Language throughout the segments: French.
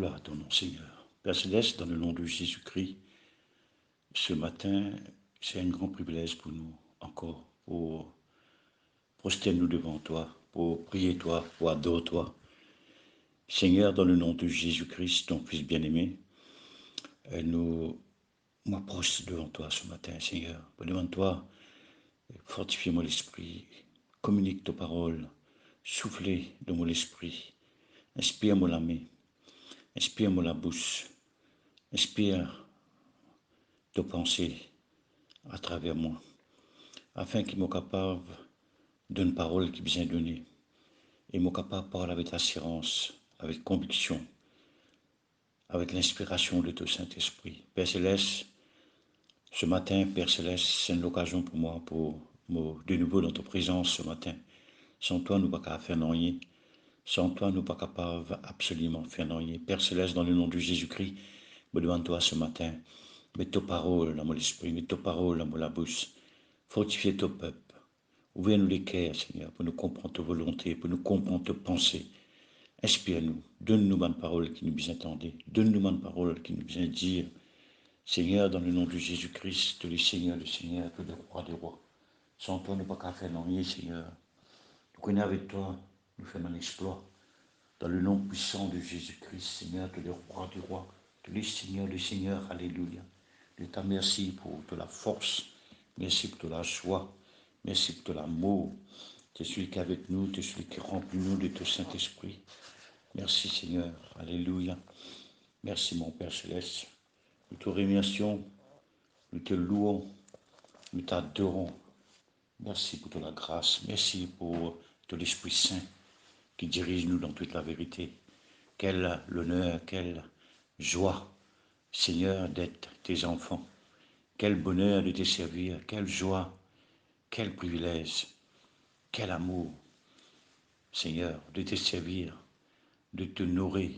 Gloire à ton nom, Seigneur. Père Céleste, dans le nom de Jésus-Christ, ce matin, c'est un grand privilège pour nous, encore, pour prosterner nous devant toi, pour prier toi, pour adorer toi. Seigneur, dans le nom de Jésus-Christ, ton Fils bien-aimé, nous m'approchons devant toi ce matin, Seigneur. Devant toi, fortifie-moi l'esprit, communique ta parole, soufflez dans mon esprit, inspire-moi la main, inspire-moi la bouche, inspire tes pensées à travers moi, afin qu'il me capable d'une parole qui vient donner, et me capable de parler avec assurance, avec conviction, avec l'inspiration de ton Saint-Esprit. Père Céleste, ce matin, Père Céleste, c'est une occasion pour moi, pour de nouveau dans ta présence ce matin. Sans toi, nous ne pouvons pas faire rien. Sans toi, nous ne sommes pas capables absolument faire rien. Père Céleste, dans le nom de Jésus-Christ, je demande toi ce matin, mets ta parole dans mon esprit, mets ta parole dans mon bouche. Fortifie ton peuple. Ouvre-nous les cœurs, Seigneur, pour nous comprendre ta volonté, pour nous comprendre ta pensée. Inspire-nous, donne-nous une parole qui nous vient entendre, donne-nous une parole qui nous vient dire, Seigneur, dans le nom de Jésus-Christ, le Seigneur, que le roi des rois. Sans toi, nous ne pouvons pas faire rien, Seigneur. Nous connaissons avec toi, nous faisons un exploit. Dans le nom puissant de Jésus-Christ, Seigneur, que le roi des rois, le Seigneur, alléluia. Je te remercie pour toute la force, merci pour toute la joie, merci pour tout l'amour. Tu es celui qui est avec nous, tu es celui qui remplit nous de ton Saint-Esprit. Merci Seigneur, alléluia. Merci mon Père Céleste. Nous te remercions, nous te louons, nous t'adorons. Merci pour toute la grâce, merci pour tout l'Esprit Saint qui dirige nous dans toute la vérité. Quel l'honneur, quelle joie, Seigneur, d'être tes enfants. Quel bonheur de te servir, quelle joie, quel privilège, quel amour, Seigneur, de te servir, de te nourrir.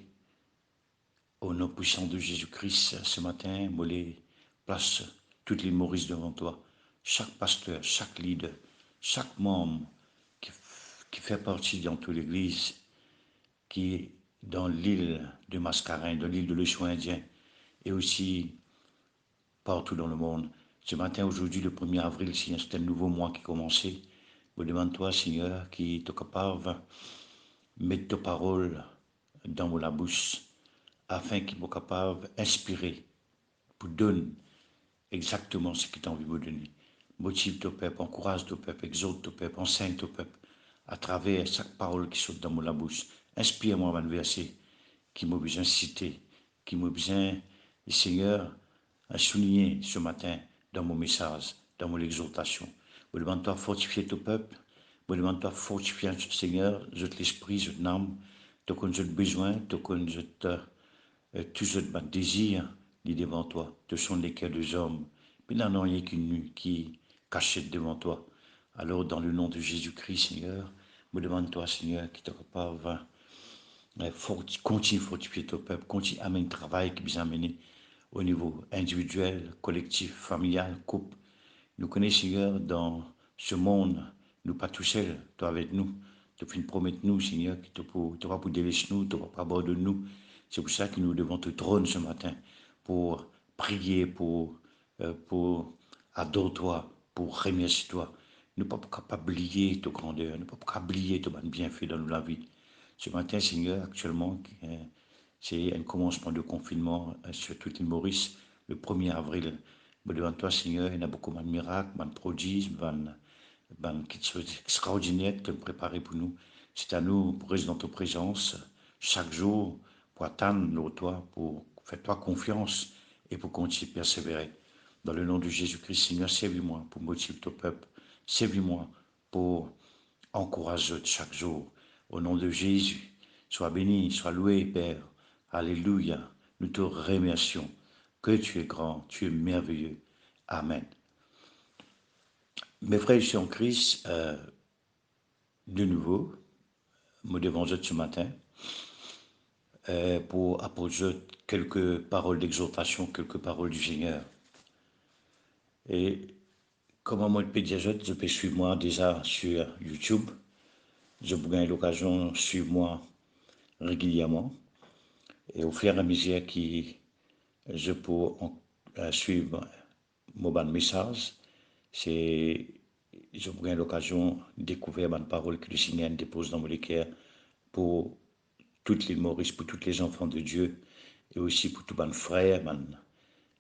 Au nom puissant de Jésus-Christ, ce matin, je les place toutes les Maurices devant toi. Chaque pasteur, chaque leader, chaque membre qui fait partie dans toute l'Église, qui est dans l'île de Mascarin, dans l'île de l'océan Indien, et aussi partout dans le monde. Ce matin, aujourd'hui, le 1er avril, c'est un nouveau mois qui commençait. Je demande-toi, Seigneur, qui est capable de mettre ta parole dans la bouche, afin qu'il soit capable d'inspirer, pour donner exactement ce qu'il t'a envie de me donner. Motive ton peuple, encourage ton peuple, exhorte ton peuple, enseigne ton peuple, à travers chaque parole qui saute dans la bouche. Inspire-moi un verset qui m'a besoin de citer, qui m'a besoin, Seigneur, à souligner ce matin dans mon message, dans mon exhortation. Je demande-toi de fortifier ton peuple. Je demande-toi de fortifier, Seigneur, je l'esprit, je l'âme, tu connais besoin, tu connais tout ce désir, dit devant toi. Ce sont les cœurs des hommes. Mais il n'y en a rien qui cachette devant toi. Alors, dans le nom de Jésus-Christ, Seigneur, je demande-toi, Seigneur, qui te capable continue à fortifier ton peuple, continue à amener le travail qui vous amène au niveau individuel, collectif, familial, couple. Nous connaissons, Seigneur, dans ce monde, nous pas tout seuls, toi avec nous. Tu fais une promesse nous, Seigneur, que tu ne vas pas délaisser nous, tu ne vas pas abandonner nous. C'est pour ça que nous devons te trône ce matin, pour prier, pour adorer toi, pour remercier toi. Nous ne sommes pas capables d'oublier ta grandeur, nous ne sommes pas capables d'oublier ton bienfait dans la vie. Ce matin, Seigneur, actuellement, c'est un commencement de confinement sur toute l'île Maurice, le 1er avril. Mais devant toi, Seigneur, il y a beaucoup de miracles, de prodiges, de choses extraordinaires que tu as préparées pour nous. C'est à nous pour rester dans ta présence chaque jour, pour attendre toi, pour faire toi confiance et pour continuer de persévérer. Dans le nom de Jésus-Christ, Seigneur, servis-moi pour motiver ton peuple. Servis-moi pour encourager chaque jour. Au nom de Jésus, sois béni, sois loué, Père. Alléluia. Nous te remercions que tu es grand, tu es merveilleux. Amen. Mes frères et sœurs en Christ, de nouveau, me devant ce matin pour apposer quelques paroles d'exhortation, quelques paroles du Seigneur. Et comme moi, je peux suivre moi déjà sur YouTube. Je vous gagne l'occasion de suivre moi régulièrement. Et au fur et à mesure que je peux suivre mon message, c'est je prends l'occasion de découvrir une parole que le Seigneur dépose dans mon cœur pour toutes les Maurice, pour tous les enfants de Dieu et aussi pour tous mes frères,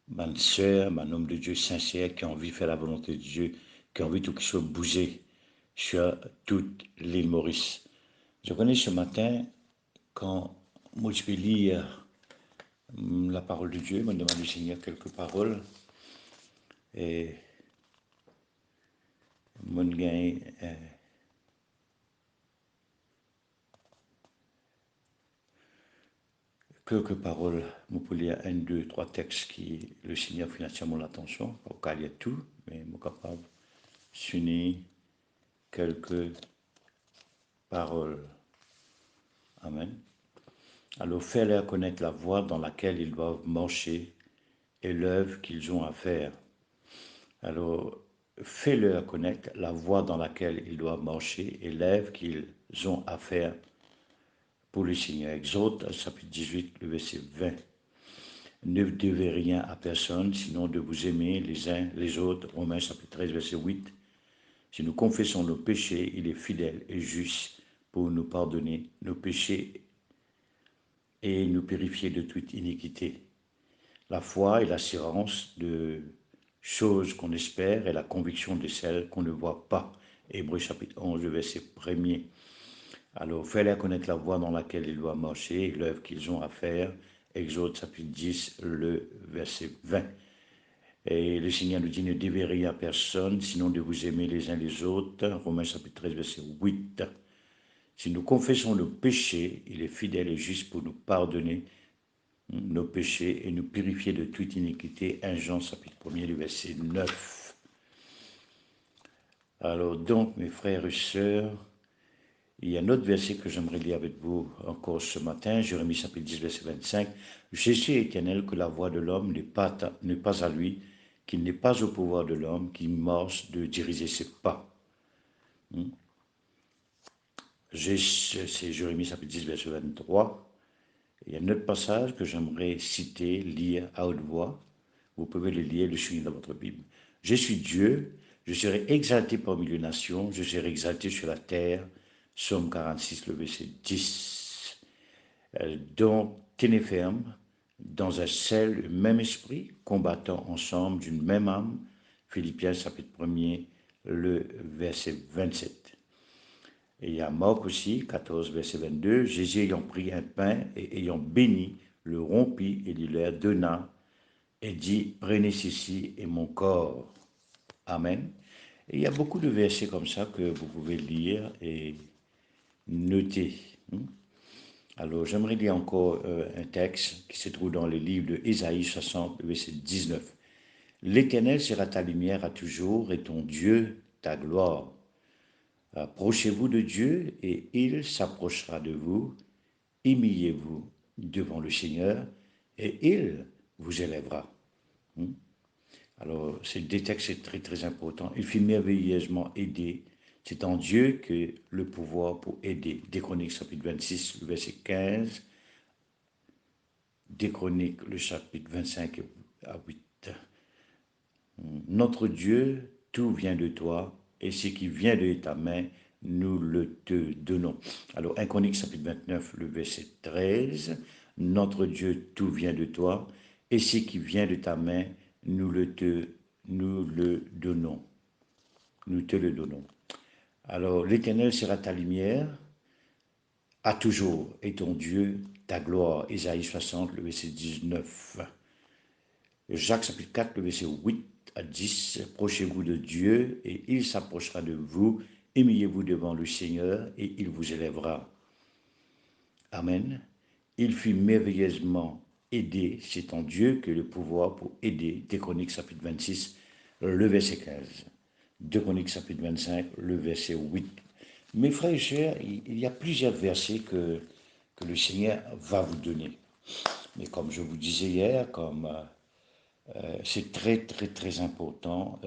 mes soeurs, mes hommes de Dieu sincères qui ont envie de faire la volonté de Dieu, qui ont envie tout qui soit bougé sur toute l'île Maurice. Je connais ce matin, quand moi je vais lire la parole de Dieu, je demande au Seigneur quelques paroles et mon gain quelques paroles, je peux lire un, deux, trois textes qui le Seigneur fait mon attention, pas au cas il y a tout, mais je suis capable de s'unir quelques paroles. Amen. Alors, fais-leur connaître la voie dans laquelle ils doivent marcher et l'œuvre qu'ils ont à faire. Alors, fais-leur connaître la voie dans laquelle ils doivent marcher et l'œuvre qu'ils ont à faire pour le Seigneur. Exode, chapitre 18, le verset 20. Ne devez rien à personne, sinon de vous aimer les uns les autres. Romains, chapitre 13, verset 8. Si nous confessons nos péchés, il est fidèle et juste pour nous pardonner nos péchés et nous purifier de toute iniquité. La foi est l'assurance de choses qu'on espère et la conviction de celles qu'on ne voit pas. Hébreux chapitre 11, verset 1er. Alors, fais-leur connaître la voie dans laquelle ils doivent marcher et l'œuvre qu'ils ont à faire. Exode chapitre 10, le verset 20. Et le Seigneur nous dit, ne devez rien à personne, sinon de vous aimer les uns les autres. Romains chapitre 13, verset 8. Si nous confessons nos péchés, il est fidèle et juste pour nous pardonner nos péchés et nous purifier de toute iniquité. 1 Jean chapitre 1er, le verset 9. Alors donc, mes frères et sœurs, il y a un autre verset que j'aimerais lire avec vous encore ce matin, Jérémie chapitre 10, verset 25. Je sais, Éternel, que la voie de l'homme n'est pas à lui, qu'il n'est pas au pouvoir de l'homme, qui marche de diriger ses pas. C'est Jérémie chapitre 10, verset 23. Il y a un autre passage que j'aimerais citer, lire à haute voix. Vous pouvez le lire, le souligner dans votre Bible. Je suis Dieu, je serai exalté parmi les nations, je serai exalté sur la terre. Psaume 46, le verset 10. Donc, tenez ferme, dans un seul même esprit, combattant ensemble d'une même âme. Philippiens chapitre 1er, le verset 27. Et il y a Marc aussi, 14, verset 22. Jésus ayant pris un pain et ayant béni, le rompit et lui leur donna et dit, prenez ceci et mon corps. Amen. Et il y a beaucoup de versets comme ça que vous pouvez lire et noter. Alors, j'aimerais lire encore un texte qui se trouve dans le livre de Ésaïe 60, verset 19. L'Éternel sera ta lumière à toujours et ton Dieu ta gloire. Approchez-vous de Dieu et il s'approchera de vous. Humiliez-vous devant le Seigneur et il vous élèvera. Alors, ces deux textes, c'est très, très important. Il fut merveilleusement aidé. C'est en Dieu que le pouvoir pour aider. Des Chroniques, chapitre 26, le verset 15. Des Chroniques, le chapitre 25 à 8. Notre Dieu, tout vient de toi, et ce qui vient de ta main, nous le te donnons. Alors, 1 Chronique, chapitre 29, le verset 13. Notre Dieu, tout vient de toi, et ce qui vient de ta main, nous le donnons. Nous te le donnons. Alors, l'Éternel sera ta lumière à toujours, et ton Dieu, ta gloire. Ésaïe 60, le verset 19. Jacques chapitre 4, le verset 8 à 10. Approchez-vous de Dieu, et il s'approchera de vous. Humiliez-vous devant le Seigneur, et il vous élèvera. Amen. Il fut merveilleusement aidé. C'est en Dieu que le pouvoir pour aider. Des Chroniques chapitre 26, le verset 15. 2 Chroniques chapitre 25, le verset 8. Mes frères et sœurs, il y a plusieurs versets que le Seigneur va vous donner. Mais comme je vous disais hier, c'est très, très, très important,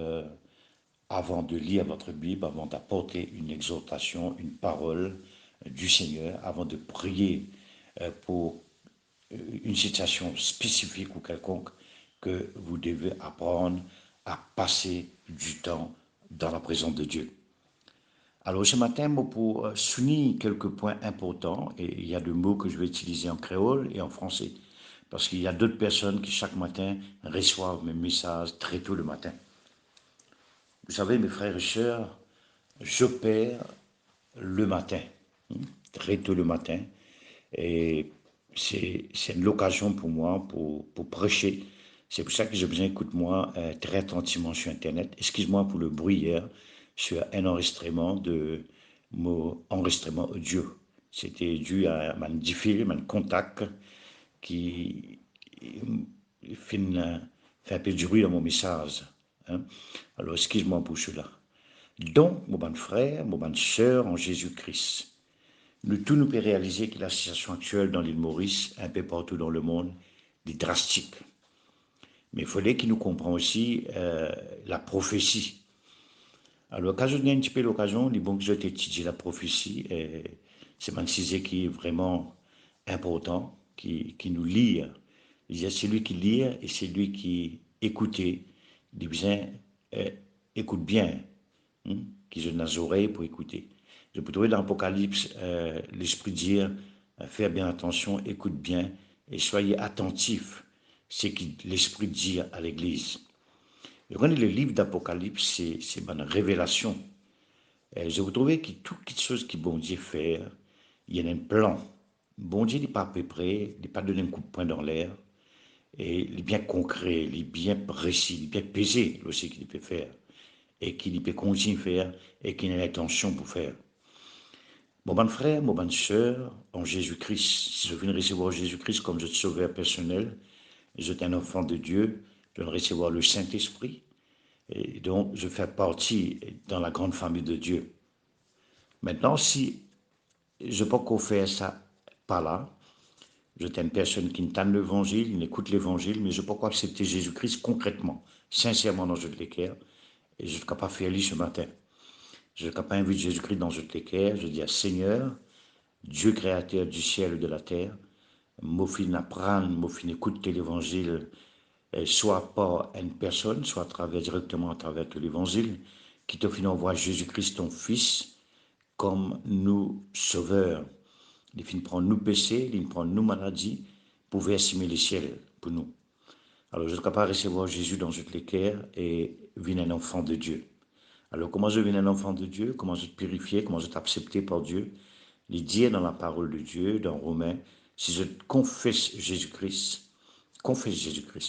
avant de lire votre Bible, avant d'apporter une exhortation, une parole du Seigneur, avant de prier pour une situation spécifique ou quelconque que vous devez apprendre à passer du temps dans la présence de Dieu. Alors ce matin, moi, pour souligner quelques points importants, et il y a deux mots que je vais utiliser en créole et en français, parce qu'il y a d'autres personnes qui chaque matin reçoivent mes messages très tôt le matin. Vous savez, mes frères et sœurs, j'opère le matin, très tôt le matin, et c'est l'occasion pour moi pour prêcher. C'est pour ça que j'ai besoin, écoute-moi très attentivement sur Internet. Excuse-moi pour le bruit hier, sur un enregistrement de mon enregistrement audio. C'était dû à un diffil, un contact qui fait, fait un peu de bruit dans mon message. Hein. Alors, excuse-moi pour cela. Donc, mon bon frère, mon bonne sœur en Jésus-Christ, nous tous nous pouvons réaliser que la situation actuelle dans l'île Maurice, un peu partout dans le monde, est drastique. Mais il fallait qu'il nous comprenne aussi la prophétie. Alors, quand je gagne un petit peu l'occasion, il est bon que je t'étudie la prophétie. C'est un sujet qui est vraiment important, qui nous lie. Il y a celui qui lit et celui qui écoute. Il bien, écoute bien, hein, qui je les oreilles pour écouter. Je peux trouver dans l'Apocalypse l'Esprit dire, faire bien attention, écoute bien et soyez attentifs ce que l'Esprit dit à l'Église. Je connais le livre d'Apocalypse, c'est une révélation. Je vous trouvais que toute chose que bon Dieu fait, il y a un plan. Bon Dieu n'est pas à peu près, il n'est pas donné un coup de poing dans l'air, et il est bien concret, il est bien précis, il est bien pesé aussi qu'il peut faire, et qu'il peut continuer à faire, et qu'il a l'intention pour faire. Mon bon frère, mon bonne sœur, en Jésus-Christ, si je viens de recevoir Jésus-Christ comme notre sauveur personnel, je suis un enfant de Dieu, je viens de recevoir le Saint-Esprit, et donc je fais partie dans la grande famille de Dieu. Maintenant, si je ne peux pas faire ça par là, je suis une personne qui entend l'évangile, qui écoute l'évangile, mais je ne peux pas accepter Jésus-Christ concrètement, sincèrement dans notre cœur, et je ne suis capable de faire lui ce matin. Je suis capable d'inviter Jésus-Christ dans notre cœur, je dis à Seigneur, Dieu créateur du ciel et de la terre, mon fils apprendre, mon fils écouter l'évangile, soit par une personne, soit directement à travers l'évangile, qui te fait envoie Jésus-Christ ton fils comme nous sauveurs. Il finit prendre nous péchés, il prend nous maladies pour verser le ciel pour nous. Alors je suis capable de recevoir Jésus dans notre cœur et devenir un enfant de Dieu. Alors comment je deviens un enfant de Dieu? Comment je te purifier? Comment je t'accepter par Dieu? Il dit dans la parole de Dieu, dans Romains, si je confesse Jésus-Christ,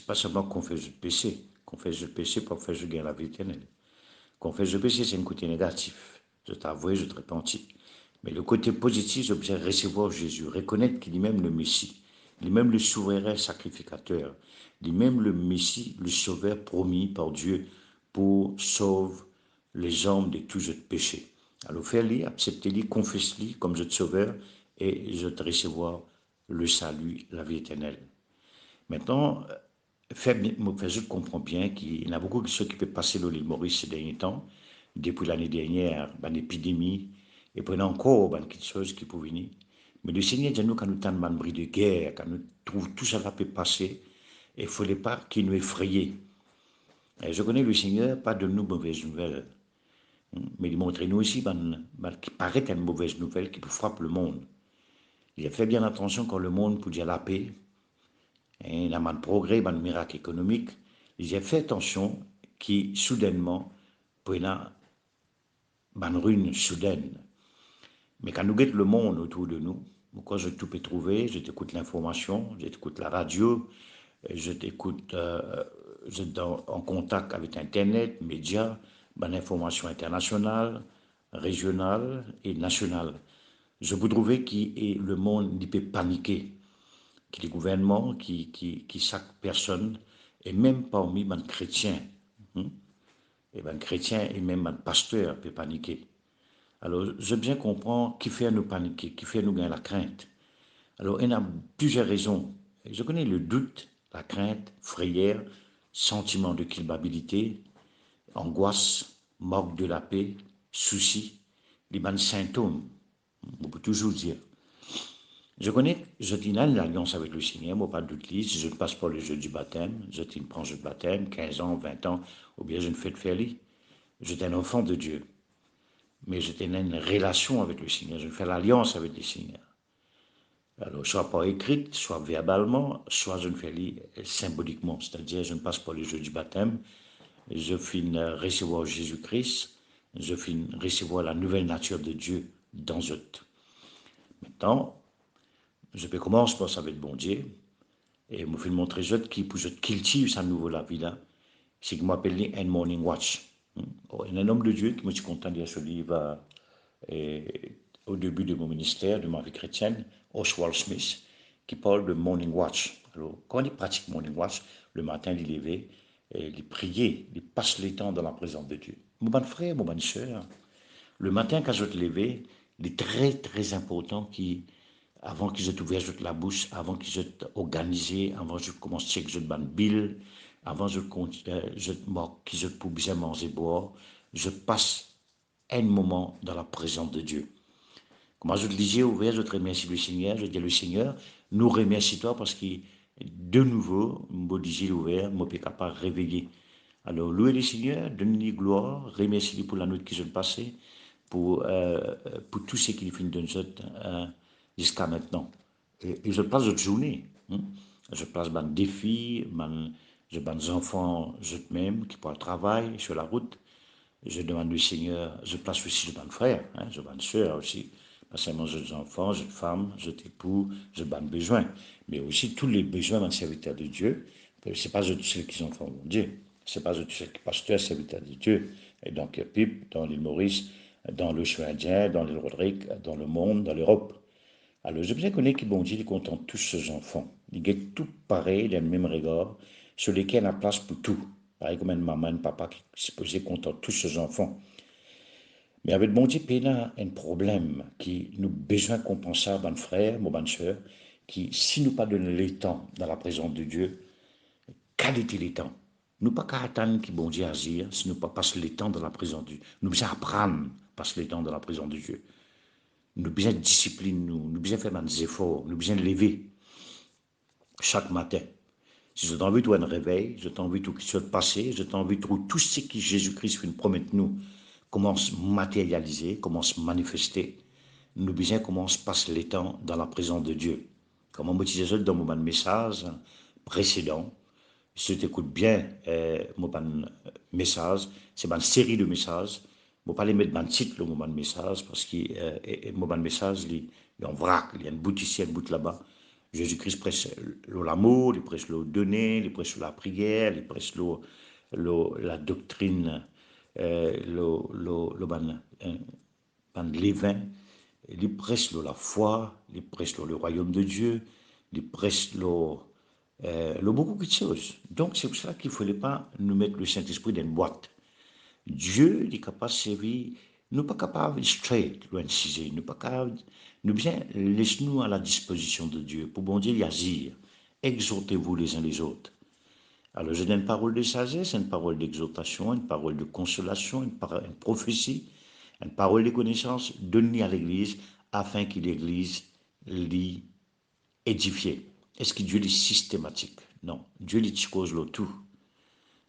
pas seulement confesse le péché, confesse le péché pour faire je gagne la vie éternelle. Confesse le péché, c'est un côté négatif. Je t'avoue, je te repentis. Mais le côté positif, je peux recevoir Jésus, reconnaître qu'il est même le Messie, il est même le souverain sacrificateur, il est même le Messie, le sauveur promis par Dieu pour sauver les hommes de tous autres péchés. Alors fais-le, acceptez-le, confesse-le comme je te sauveur et je te recevoir le salut, la vie éternelle. Maintenant, je comprends bien qu'il y en a beaucoup qui se qui peuvent passer dans l'île Maurice ces derniers temps, depuis l'année dernière, une épidémie, et puis encore quelque chose qui peut venir. Mais le Seigneur dit nous quand nous avons un bris de guerre, quand nous trouvons tout ça peut passer, il ne fallait pas qu'il nous effraie. Et je connais le Seigneur, pas de nous mauvaises nouvelles, mais il montre nous aussi qui paraît une mauvaise nouvelle qui peut frapper le monde. Il a fait bien attention quand le monde peut dire la paix, il y a un progrès, un miracle économique. J'ai fait attention qui, soudainement, peut y avoir une ruine soudaine. Mais quand nous guettons le monde autour de nous, quand je tout peux trouver, je t'écoute l'information, je t'écoute la radio, je t'écoute, je suis en contact avec Internet, médias, l'information internationale, régionale et nationale. Je peux trouver que le monde peut paniquer, que les gouvernements, qui chaque personne, et même parmi les chrétiens, et les chrétiens et même les pasteurs peuvent paniquer. Alors, je bien comprends qui fait nous paniquer, qui fait nous gagner la crainte. Alors, il y a plusieurs raisons. Je connais le doute, la crainte, frayeur, sentiment de culpabilité, angoisse, manque de la paix, soucis, les mêmes symptômes. On peut toujours dire. Je connais, je dis là l'alliance avec le Seigneur, moi pas doute si je ne passe pas le jeu du baptême, je ne prends le jeu de baptême, 15 ans, 20 ans, ou bien je ne fais de faire lit. J'étais un enfant de Dieu, mais j'étais une relation avec le Seigneur, je fais l'alliance avec le Seigneur. Alors, soit par écrit, soit verbalement, soit je ne fais lire symboliquement, c'est-à-dire je ne passe pas le jeu du baptême, je finis recevoir Jésus-Christ, je finis recevoir la nouvelle nature de Dieu dans eux. Maintenant, je peux commencer par ça avec bon Dieu, et me fait montrer eux qui pour je cultive sa nouvelle vie là, c'est que m'appelle un morning watch. Il y a un homme de Dieu qui me suis content de lire ce livre au début de mon ministère, de ma vie chrétienne, Oswald Smith, qui parle de morning watch. Alors, quand il pratique morning watch, le matin, il lever, il prier, il passe le temps dans la présence de Dieu. Mon bon frère, mon bonne soeur, le matin, quand je te lever, il est très, très important avant que je t'ouvre la bouche, avant que je t'organise, avant que je commence à checker je te bill, avant que je peux bien manger boire, je passe un moment dans la présence de Dieu. Comment je te disais, ouvert, je te remercie le Seigneur, je dis le Seigneur, nous remercie toi parce que de nouveau, me disais ouvert, je suis capable de réveiller. Alors, louez le Seigneur, donne-lui gloire, remercie-lui pour la nuit qui s'est passée, pour tout ce qu'il fait de nous jusqu'à maintenant. Et je passe notre journée. Je passe mon défi, je mes enfants, je même, qui pour le travail, sur la route. Je demande au Seigneur, je place aussi de mes frères, je mes soeurs aussi. Pas seulement j'ai enfants, j'ai femmes, j'ai époux, j'ai mes besoins. Mais aussi tous les besoins d'un serviteur de Dieu. C'est pas tous ceux qui sont enfants de Dieu. C'est pas tous ceux qui sont pasteurs, serviteurs de Dieu. Et donc, Pipe, dans l'île Maurice, dans l'océan Indien, dans l'île Rodrigue, dans le monde, dans l'Europe. Alors, je bien connais que bon Dieu, il contente tous ses enfants. Il est tout pareil, il a le même regard, sur lesquels il y a place pour tout. Pareil comme une maman, un papa qui se posait content tous ses enfants. Mais avec bon Dieu, il y a un problème qui nous besoin compenser, mon frère, mon soeur, qui, si nous pas donner le temps dans la présence de Dieu, qualité le temps. Nous pas qu'à attendre que bon Dieu agisse, si nous pas passer le temps dans la présence de Dieu. Nous besoin apprendre passer le temps dans la présence de Dieu. Nous besoin discipline, nous besoin faire des efforts, nous besoin lever chaque matin. Si je t'envie de un réveil, je t'envie tout ce qui se passer, je t'envie de tout ce que Jésus-Christ fait promet nous commence à matérialiser, commence à manifester. Nous besoin commence à passer le temps dans la présence de Dieu. Comme on me disait dans mon message précédent, si tu écoutes bien mon message, c'est une série de messages. Je ne vais pas les mettre dans le titre, mon message, parce que mon message, il y a un vrac, il y a une bout ici, une bout là-bas. Jésus-Christ prêche l'amour, il prêche le donner, il prêche la prière, il prêche la doctrine, les vins, il prêche la foi, il prêche le royaume de Dieu, il prêche beaucoup de choses. Donc c'est pour ça qu'il ne fallait pas nous mettre le Saint-Esprit dans une boîte. Dieu il est capable de servir, nous pas capable de straight, loin de ciser, nous pas capable, nous bien laissez-nous à la disposition de Dieu pour bon Dieu y agir. Exhortez-vous les uns les autres. Alors je donne une parole de sagesse, une parole d'exhortation, une parole de consolation, une prophétie, une parole de connaissance donnée à l'Église afin que l'Église l'y édifie. Est-ce que Dieu est systématique? Non. Dieu est cause le tout.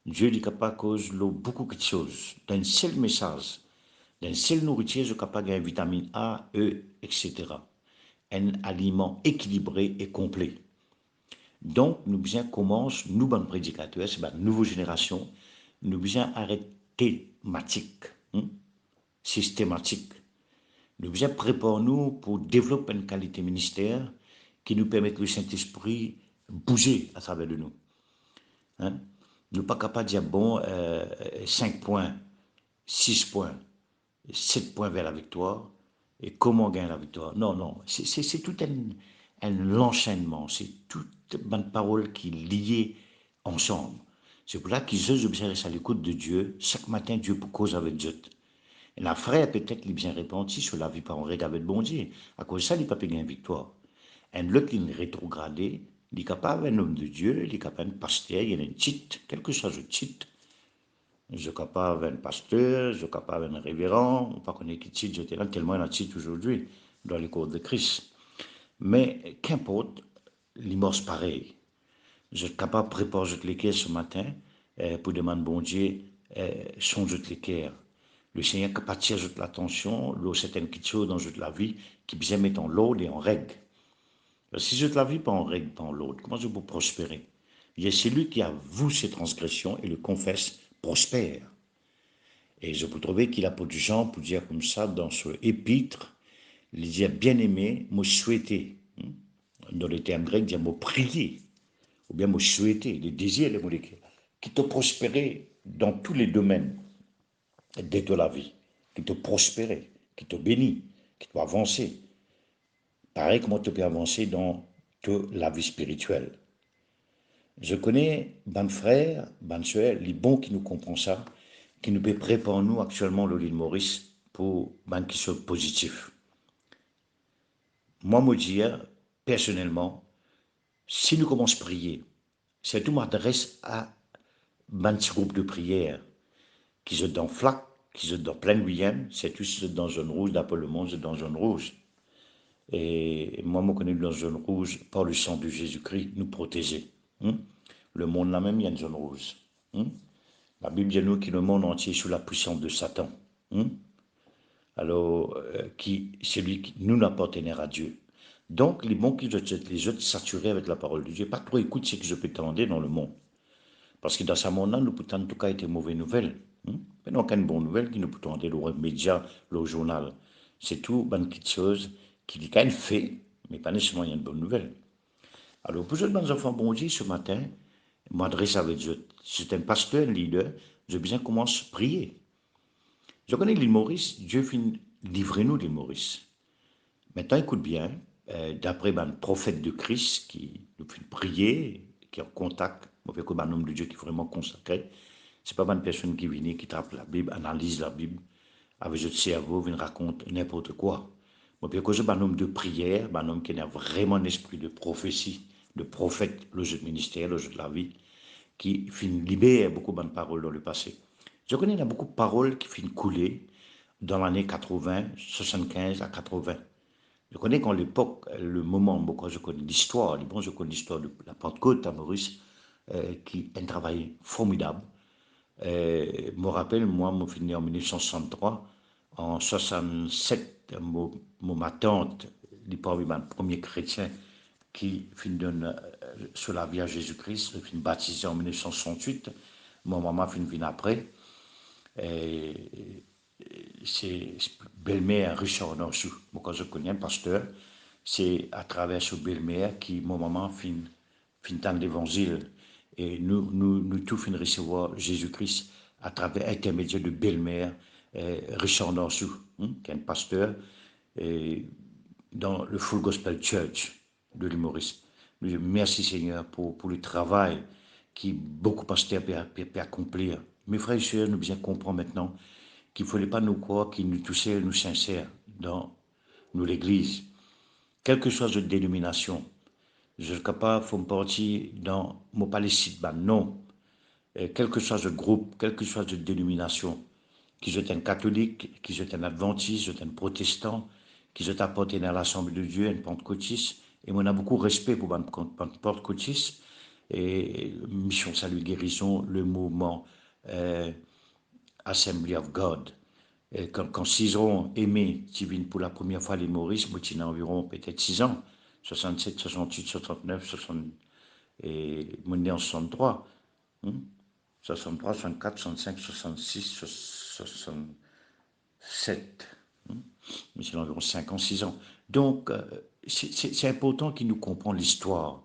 Dieu est capable de cause beaucoup de choses. D'un seul message, d'un seul nourriture, je suis capable de vitamine A, E, etc. Un aliment équilibré et complet. Donc, nous bien commence, nous, bonnes prédicateurs, c'est une nouvelle génération, nous bien arrêter thématique, systématique. Nous bien préparer nous pour développer une qualité ministère qui nous permet que le Saint-Esprit bouger à travers de nous. Hein? Nous pas capable de dire, bon, 5 points, 6 points, 7 points vers la victoire, et comment gagner la victoire. Non, non, c'est tout un enchaînement, c'est toute une parole qui est liée ensemble. C'est pour ça qu'ils observent à l'écoute de Dieu. Chaque matin, Dieu cause avec Dieu. Et la frère, peut-être, il est bien répandu sur la vie par un regard avec bon Dieu. À cause de ça, il n'a pas gagné victoire. Un l'autre, il est rétrogradé, il est capable, un homme de Dieu, il est capable, un pasteur, il y a un titre, quelque chose de titre. Je suis capable un pasteur, je suis capable un révérend, on ne pas connaître qui titre, j'étais là tellement il y a un titre aujourd'hui dans les cours de Christ. Mais qu'importe, l'immense pareil. Je suis capable de préparer l'équerre ce matin pour demander bon Dieu, songe l'équerre. Le Seigneur qui partir de l'attention, l'eau certaines choses dans la vie qui bien mettre en l'ordre et en règle. Si je la vie pas en règle, pas en l'ordre, comment je peux prospérer? Il y a celui qui avoue ses transgressions et le confesse prospère. Et je peux trouver qu'il a pas du genre pour dire comme ça dans ce épître, il dit bien aimé, me souhaiter. Dans les termes grecs, il dit me prier ou bien me souhaiter, les désirs, les molécules, qui te prospérer dans tous les domaines de la vie, qui te prospérer, qui te bénit, qui te avancer. Pareil, comment tu peux avancer dans la vie spirituelle. Je connais ban frère, ban soeur, les bons qui nous comprennent ça, qui nous peut préparer nous actuellement le l'île Maurice pour ban qui soit positif. Moi, me dire, personnellement, si nous commençons à prier, c'est tout m'adresse à ban groupe de prière qui se dans flac, qui se dans plein William, c'est tous dans zone rouge, d'après le monde, c'est dans zone rouge. Et moi, je connais dans zone rouge par le sang de Jésus-Christ, nous protéger. Le monde là même, il y a une zone rouge. La Bible dit nous que le monde entier est sous la puissance de Satan. Alors, celui qui nous appartenait à Dieu. Donc, les bons qui les autres saturés avec la parole de Dieu, pas trop écoute ce que je peux t'entendre dans le monde. Parce que dans ce monde-là, nous pouvons en tout cas être mauvaises nouvelles. Mais non, qu'une bonne nouvelle qui nous peut entendre le média, le journal. C'est tout, bonne petite chose qui dit qu'elle fait, mais pas nécessairement il y a une bonne nouvelle. Alors, pour les bons enfants, bon Dieu, ce matin, m'adresse avec Dieu. C'est un pasteur, un leader, je bien commence à prier. Je connais l'île Maurice, Dieu finit livrez-nous l'île Maurice. Maintenant, écoute bien, d'après un prophète de Christ qui nous fait prier, qui est en contact, avec un homme de Dieu qui est vraiment consacré, c'est pas une personne qui vient, qui tape la Bible, analyse la Bible, avec votre cerveau, vient raconte n'importe quoi. Moi, puis que c'est un homme de prière, un homme qui a vraiment un esprit de prophétie, de prophète, le jeu de ministère, le jeu de la vie, qui finit libérer beaucoup de paroles dans le passé. Je connais il y a beaucoup de paroles qui finissent couler dans l'année 80, 75 à 80. Je connais qu'en l'époque, le moment, quand je connais l'histoire, je connais l'histoire de la Pentecôte à Maurice, qui est un travail formidable. Je me rappelle, moi, je suis né en 1963. En 67, ma tante, parmi les premiers chrétiens qui finit sur la vie à Jésus-Christ, je suis baptisé en 1968. Ma maman finit après. Et c'est belle-mère Richard Norsou. Moi, quand je connais un pasteur, c'est à travers ce belle-mère qui, mon maman, finit dans l'évangile. Et nous tous finissons recevoir Jésus-Christ à travers l'intermédiaire de belle-mère Richard Norsou, qui est un pasteur dans le Full Gospel Church de l'humoriste. Merci Seigneur pour le travail qui beaucoup de pasteurs peuvent accomplir. Mes frères et sœurs, nous bien comprendre maintenant qu'il ne fallait pas nous croire qu'il nous touchait, nous sincères dans nous l'Église. Quelle que soit notre dénomination, je suis capable de faire partie dans mon palais non. Quel que soit notre groupe, quelle que soit notre dénomination, qui soit un catholique, qui soit un adventiste, qui soit un protestant, qui soit appartenu à l'Assemblée de Dieu, un pentecôtiste, et on a beaucoup de respect pour un pentecôtiste, et Mission Salut Guérison, le mouvement Assembly of God. Et quand 6 ans aimé, qui viennent pour la première fois les Maurice, moi, j'ai environ peut-être 6 ans, 67, 68, 69, 60, et moi, né en 63. 63, 64, 65, 66, 67. C'est environ 5 ans, 6 ans. Donc, c'est important qu'il nous comprenne l'histoire.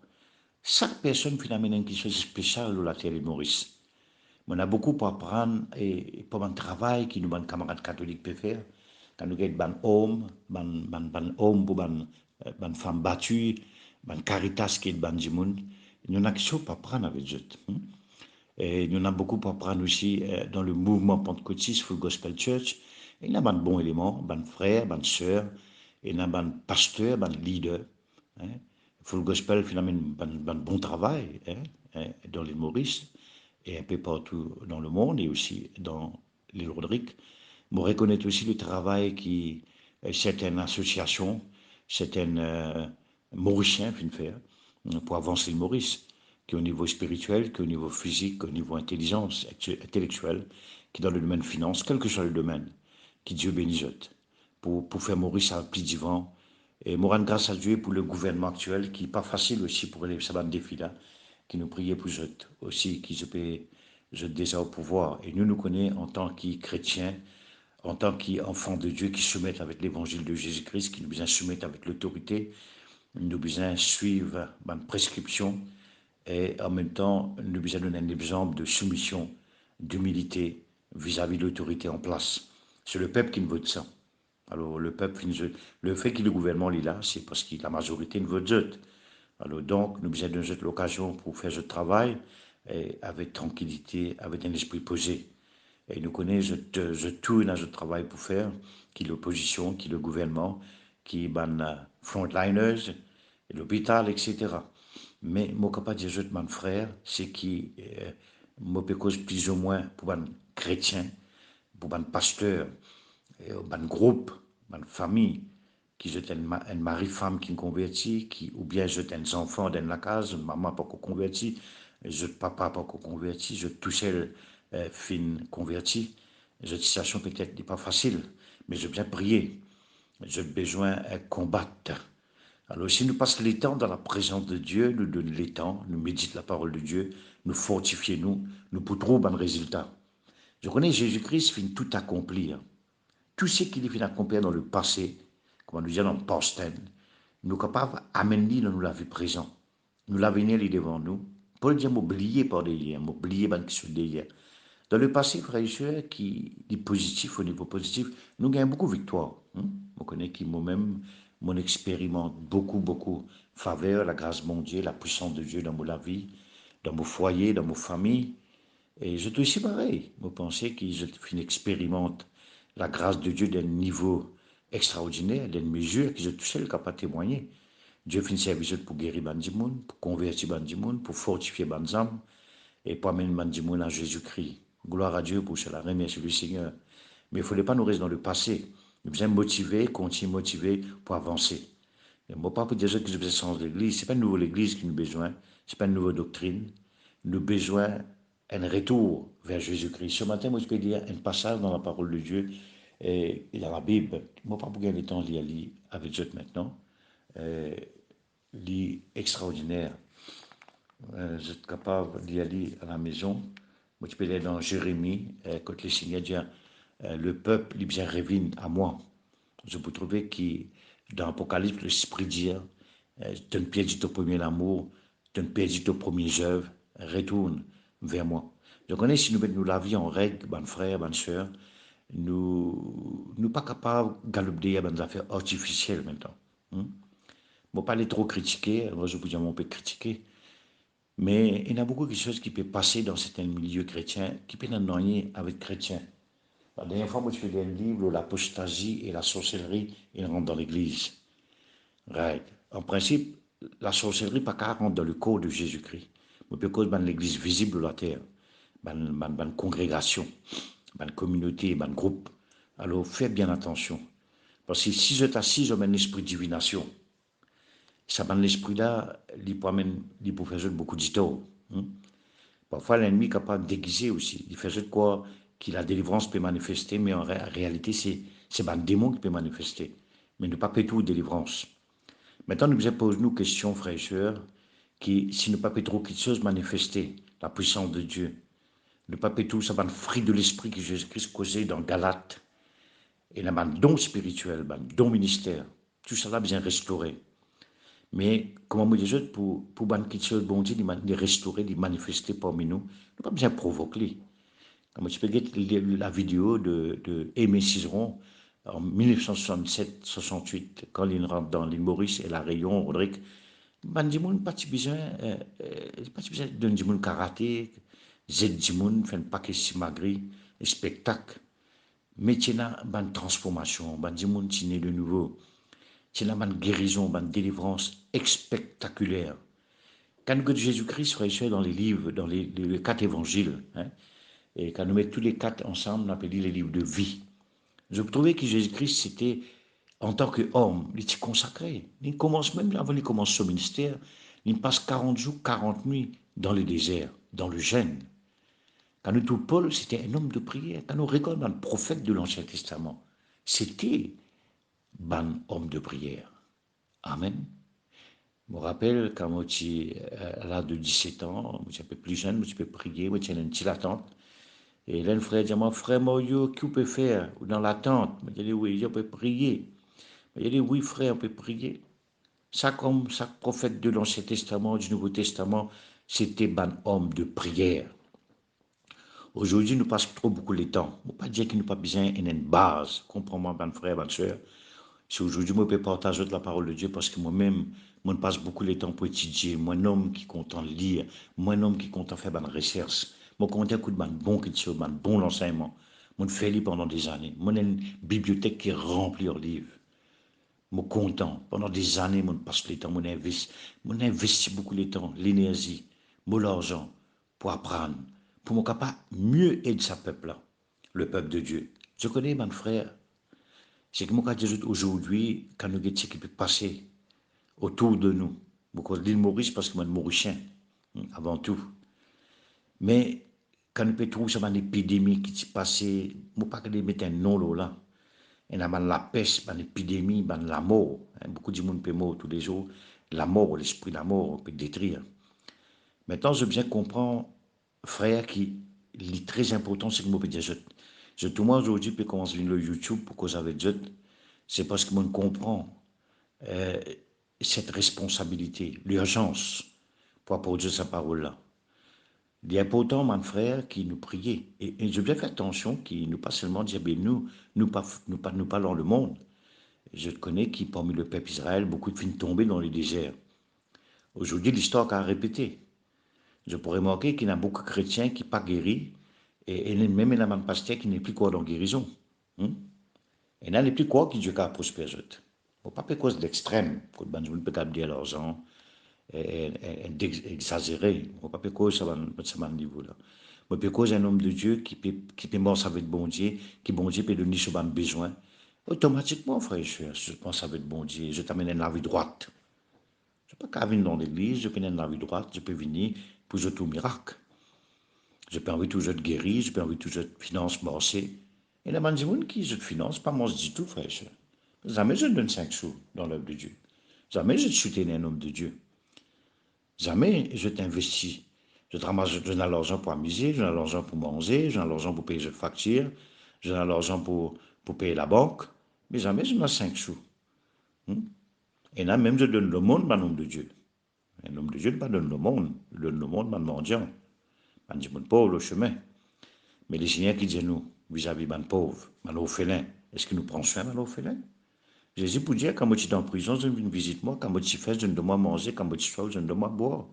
Chaque personne, finalement, a quelque chose de spécial au la terre de Maurice. On a beaucoup à apprendre et pour un travail que nos camarades catholiques peuvent faire. Quand nous avons des hommes, des hommes pour des femmes battues, des caritas qui est des gens, nous avons quelque chose à apprendre avec eux. Et nous avons beaucoup à apprendre aussi dans le mouvement pentecôtiste, Full Gospel Church. Et il y a des bons éléments, des frères, des sœurs, et il y a des pasteurs, des leaders. Full Gospel, finalement, un bon travail dans les Maurice et un peu partout dans le monde et aussi dans l'île Rodrigue. On reconnaît aussi le travail qui certaines associations, certaines mauricien fin faire pour avancer le Maurice, qui est au niveau spirituel, qui est au niveau physique, au niveau intelligence intellectuelle, qui est dans le domaine finance, quel que soit le domaine, qui Dieu bénisse pour faire Maurice à plus divin. Et moi, rendre grâce à Dieu pour le gouvernement actuel, qui n'est pas facile aussi pour les sabbats de défi là, qui nous priait pour eux aussi, qui se paie déjà au pouvoir. Et nous connaissons en tant que chrétiens, en tant qu'enfants de Dieu qui soumettent avec l'évangile de Jésus-Christ, qui nous besoin soumettre avec l'autorité, nous besoin suivre une prescription et en même temps, nous besoin donner un exemple de soumission, d'humilité vis-à-vis de l'autorité en place. C'est le peuple qui ne vote ça. Alors, le peuple, le fait que le gouvernement est là, c'est parce que la majorité ne vote pas. Alors, donc, nous besoin de l'occasion pour faire ce travail et avec tranquillité, avec un esprit posé. Et nous connaissons, je tourne à ce travail pour faire, qui est l'opposition, qui est le gouvernement, qui est les frontliners, l'hôpital, etc. Mais moi, capable de dire, mon frère, c'est qui, moi, cause plus ou moins pour un chrétien, pour un pasteur, un groupe, une famille, qui jette un mari-femme qui convertit, qui, ou bien jette un enfant dans la case, une maman pas converti, je papa pas converti, je tout seul fin converti. Cette situation peut-être n'est pas facile, mais je bien prier. J'ai besoin de combattre. Alors, si nous passons les temps dans la présence de Dieu, nous donne les temps, nous médite la parole de Dieu, nous fortifions nous pour trouver un résultat. Je connais Jésus-Christ fin tout accomplir. Tout ce qu'il vient accomplir dans le passé, comme on nous dit dans le past tense, nous sommes capables d'amener dans la vie présente. Nous l'avenir est devant nous. Paul dit m'oublier par derrière, m'oublier qui sont derrière. Dans le passé, frère et sœurs, qui est positif au niveau positif, nous gagnons beaucoup de victoires. Je connais qui moi-même, mon expérimente beaucoup faveur, la grâce de Dieu, la puissance de Dieu dans ma vie, dans mon foyer, dans ma famille. Et je suis aussi pareil. Je pensais que je expérimente la grâce de Dieu d'un niveau extraordinaire, d'une mesure que je suis seul capable de témoigner. Dieu fait un service pour guérir les gens, pour convertir les gens, pour fortifier les âmes et pour amener les gens à Jésus-Christ. Gloire à Dieu pour cela, remercie le Seigneur. Mais il ne faudrait pas nous rester dans le passé. Nous devons motiver, continuer motiver pour avancer. Et moi, pas pour dire que je besoin sens de l'église. Ce n'est pas une nouvelle église qui nous besoin. Ce n'est pas une nouvelle doctrine. Nous avons besoin d'un retour vers Jésus-Christ. Ce matin, moi, je peux lire un passage dans la parole de Dieu et dans la Bible. Moi, pas pour gagner le temps de lire avec Dieu maintenant. Lit extraordinaire. Je suis capable d'y aller à la maison. Moi, je peux aller dans Jérémie, quand le Seigneur dit, le peuple, il bien revient à moi. Je peux trouver que dans l'Apocalypse, l'Esprit dit, tu ne perds ton premier amour, tu ne perds ton premier œuvre, retourne vers moi. Je connais si nous mettons la vie en règle, bon frère, bonne soeur, nous ne sommes pas capables de galoper dans des affaires artificielles maintenant. Je ne vais pas aller trop critiquer, moi je peux dire on peut critiquer, mais il y a beaucoup de choses qui peuvent passer dans certains milieux chrétiens, qui peuvent en noyer avec chrétiens. La dernière fois, moi, je faisais un livre, l'apostasie et la sorcellerie, ils rentrent dans l'église. Right. En principe, la sorcellerie pas qu'à rentrer dans le corps de Jésus-Christ. Mais parce que l'église visible de la terre, une congrégation, une communauté, un groupe. Alors, faites bien attention. Parce que si je t'assise dans un esprit de divination, ça dans l'esprit-là, il peut faire beaucoup d'histoires. Parfois, l'ennemi est capable de déguiser aussi. Il fait quoi que la délivrance peut manifester, mais en réalité, c'est un démon qui peut manifester. Mais ne pas tout délivrance. Maintenant, nous posons une question, frères et sœurs, qui, si ne pas trop quelque chose manifester, la puissance de Dieu, ne pas tout, ça va un fruit de l'esprit que Jésus-Christ causait dans Galates, et là, un don spirituel, un don ministère, tout cela bien restauré. Mais, comme on dit, pour quelque chose, bon Dieu, de restaurer, de manifester parmi nous, nous pas bien provoquer. Comme tu peux regarder la vidéo de Aimé Cizeron en 1967-68, quand il rentre dans l'île Maurice et la Réunion, Rodrigue, ban di moun pas besoin d'un karaté, z di moun fait un paquet simagri, spectacle. Mais tu as une transformation, ban di moun né de nouveau. Tu as une guérison, une délivrance spectaculaire. Quand nous regardons Jésus-Christ, frère et sœur, dans les livres, dans les 4 évangiles, et quand nous mettons tous les 4 ensemble, on appelle les livres de vie. Je trouvais que Jésus-Christ, c'était en tant qu'homme, il est consacré. Il commence même avant de commencer son ministère, il passe 40 jours, 40 nuits dans le désert, dans le jeûne. Quand nous tout Paul, c'était un homme de prière. Quand nous regardons dans le prophète de l'Ancien Testament, c'était un homme de prière. Amen. Je me rappelle quand moi, à l'âge de 17 ans, je suis un peu plus jeune, je peux prier, je tiens une petite attente. Et là, un frère dit, mon frère Mario, qu'est-ce qu'on peut faire dans l'attente? Je dis, oui, on peut prier. Je dis, oui, frère, on peut prier. Ça, comme chaque prophète de l'Ancien Testament, du Nouveau Testament, c'était un homme de prière. Aujourd'hui, nous passons trop beaucoup de temps. Je ne veux pas dire qu'il n'y a pas besoin d'une base. Comprends-moi, mon frère, ma soeur. Si aujourd'hui, je peux partager la parole de Dieu parce que moi-même, je passe beaucoup de temps pour étudier. Moi, un homme qui est content de lire. Moi, un homme qui est content de faire des recherches. Moi, content d'écouter de bon culture, de bon enseignement. Moi, je fais lire pendant des années. Moi, j'ai une bibliothèque qui est remplie de livres. Je suis content. Pendant des années, je passe le temps, je investi beaucoup de temps, l'énergie, l'argent pour apprendre, pour me capable mieux aider ce peuple-là, le peuple de Dieu. Je connais mon frère. C'est que moi, aujourd'hui, quand nous avons ce qui peut passer autour de nous, beaucoup l'île Maurice parce que moi, je suis mauricien, avant tout. Mais quand nous trouver sur une épidémie qui s'est passée, je ne peux pas mettre un nom là. Il y a la peste, l'épidémie, la mort. Beaucoup de monde peut mourir tous les jours. La mort, l'esprit de la mort, peut détruire. Maintenant, je bien comprends, frère, qui est très important, c'est que je peux dire, tout le monde aujourd'hui peut commencer le YouTube pour cause avec Dieu. C'est parce que je comprends euh, cette responsabilité, l'urgence pour apporter sa parole-là. Il y a pourtant, mon frère, qui nous priait. Et je bien fait attention, qui nous pas seulement dire, ben nous parlons le monde. Je connais qui, parmi le peuple Israël, beaucoup de filles tombées dans le désert. Aujourd'hui, l'histoire a répété. Je pourrais remarquer qu'il y a beaucoup de chrétiens qui ne sont pas guéris, et même il y a un pasteur qui n'est plus quoi dans la guérison. Et il n'y a plus quoi qui Dieu a prospéré. Il ne faut pas faire cause d'extrême, que les gens peuvent dire l'argent, d'exagérer. Il ne faut pas faire cause à ce niveau-là. Mais puis cause un homme de Dieu qui peut penser avec bon Dieu, qui bon Dieu peut donner sur un besoin. Automatiquement, frère, je pense avec bon Dieu, je t'amène dans la vie droite. Je ne peux pas venir dans l'église, je peux venir dans la vie droite, je peux venir pour jouer tout miracle. Je peux envie toujours de guérir, je peux envie toujours de finance marcher. Et la man dit, qui je te finance, pas moi, je dis tout, frère. Jamais je ne donne 5 sous dans l'œuvre de Dieu. Jamais je te soutiens un homme de Dieu. Jamais je t'investis. Je n'ai l'argent pour amuser, je n'ai l'argent pour manger, je n'ai l'argent pour payer les factures, je n'ai l'argent pour payer la banque, mais jamais je n'ai 5 sous. Et là, même je donne le monde, un homme de Dieu. Un homme de Dieu ne pas donne le monde, il donne le monde, un mendiant. Un dit, mon pauvre, le chemin. Mais les Seigneurs qui disent nous, vis-à-vis de pauvre, de orphelin, est-ce qu'il nous prend soin de l'orphelin? Jésus pour dire, quand je suis en prison, je viens visiter moi, quand je suis fait, je ne dois manger, quand je suis soif, je ne dois boire.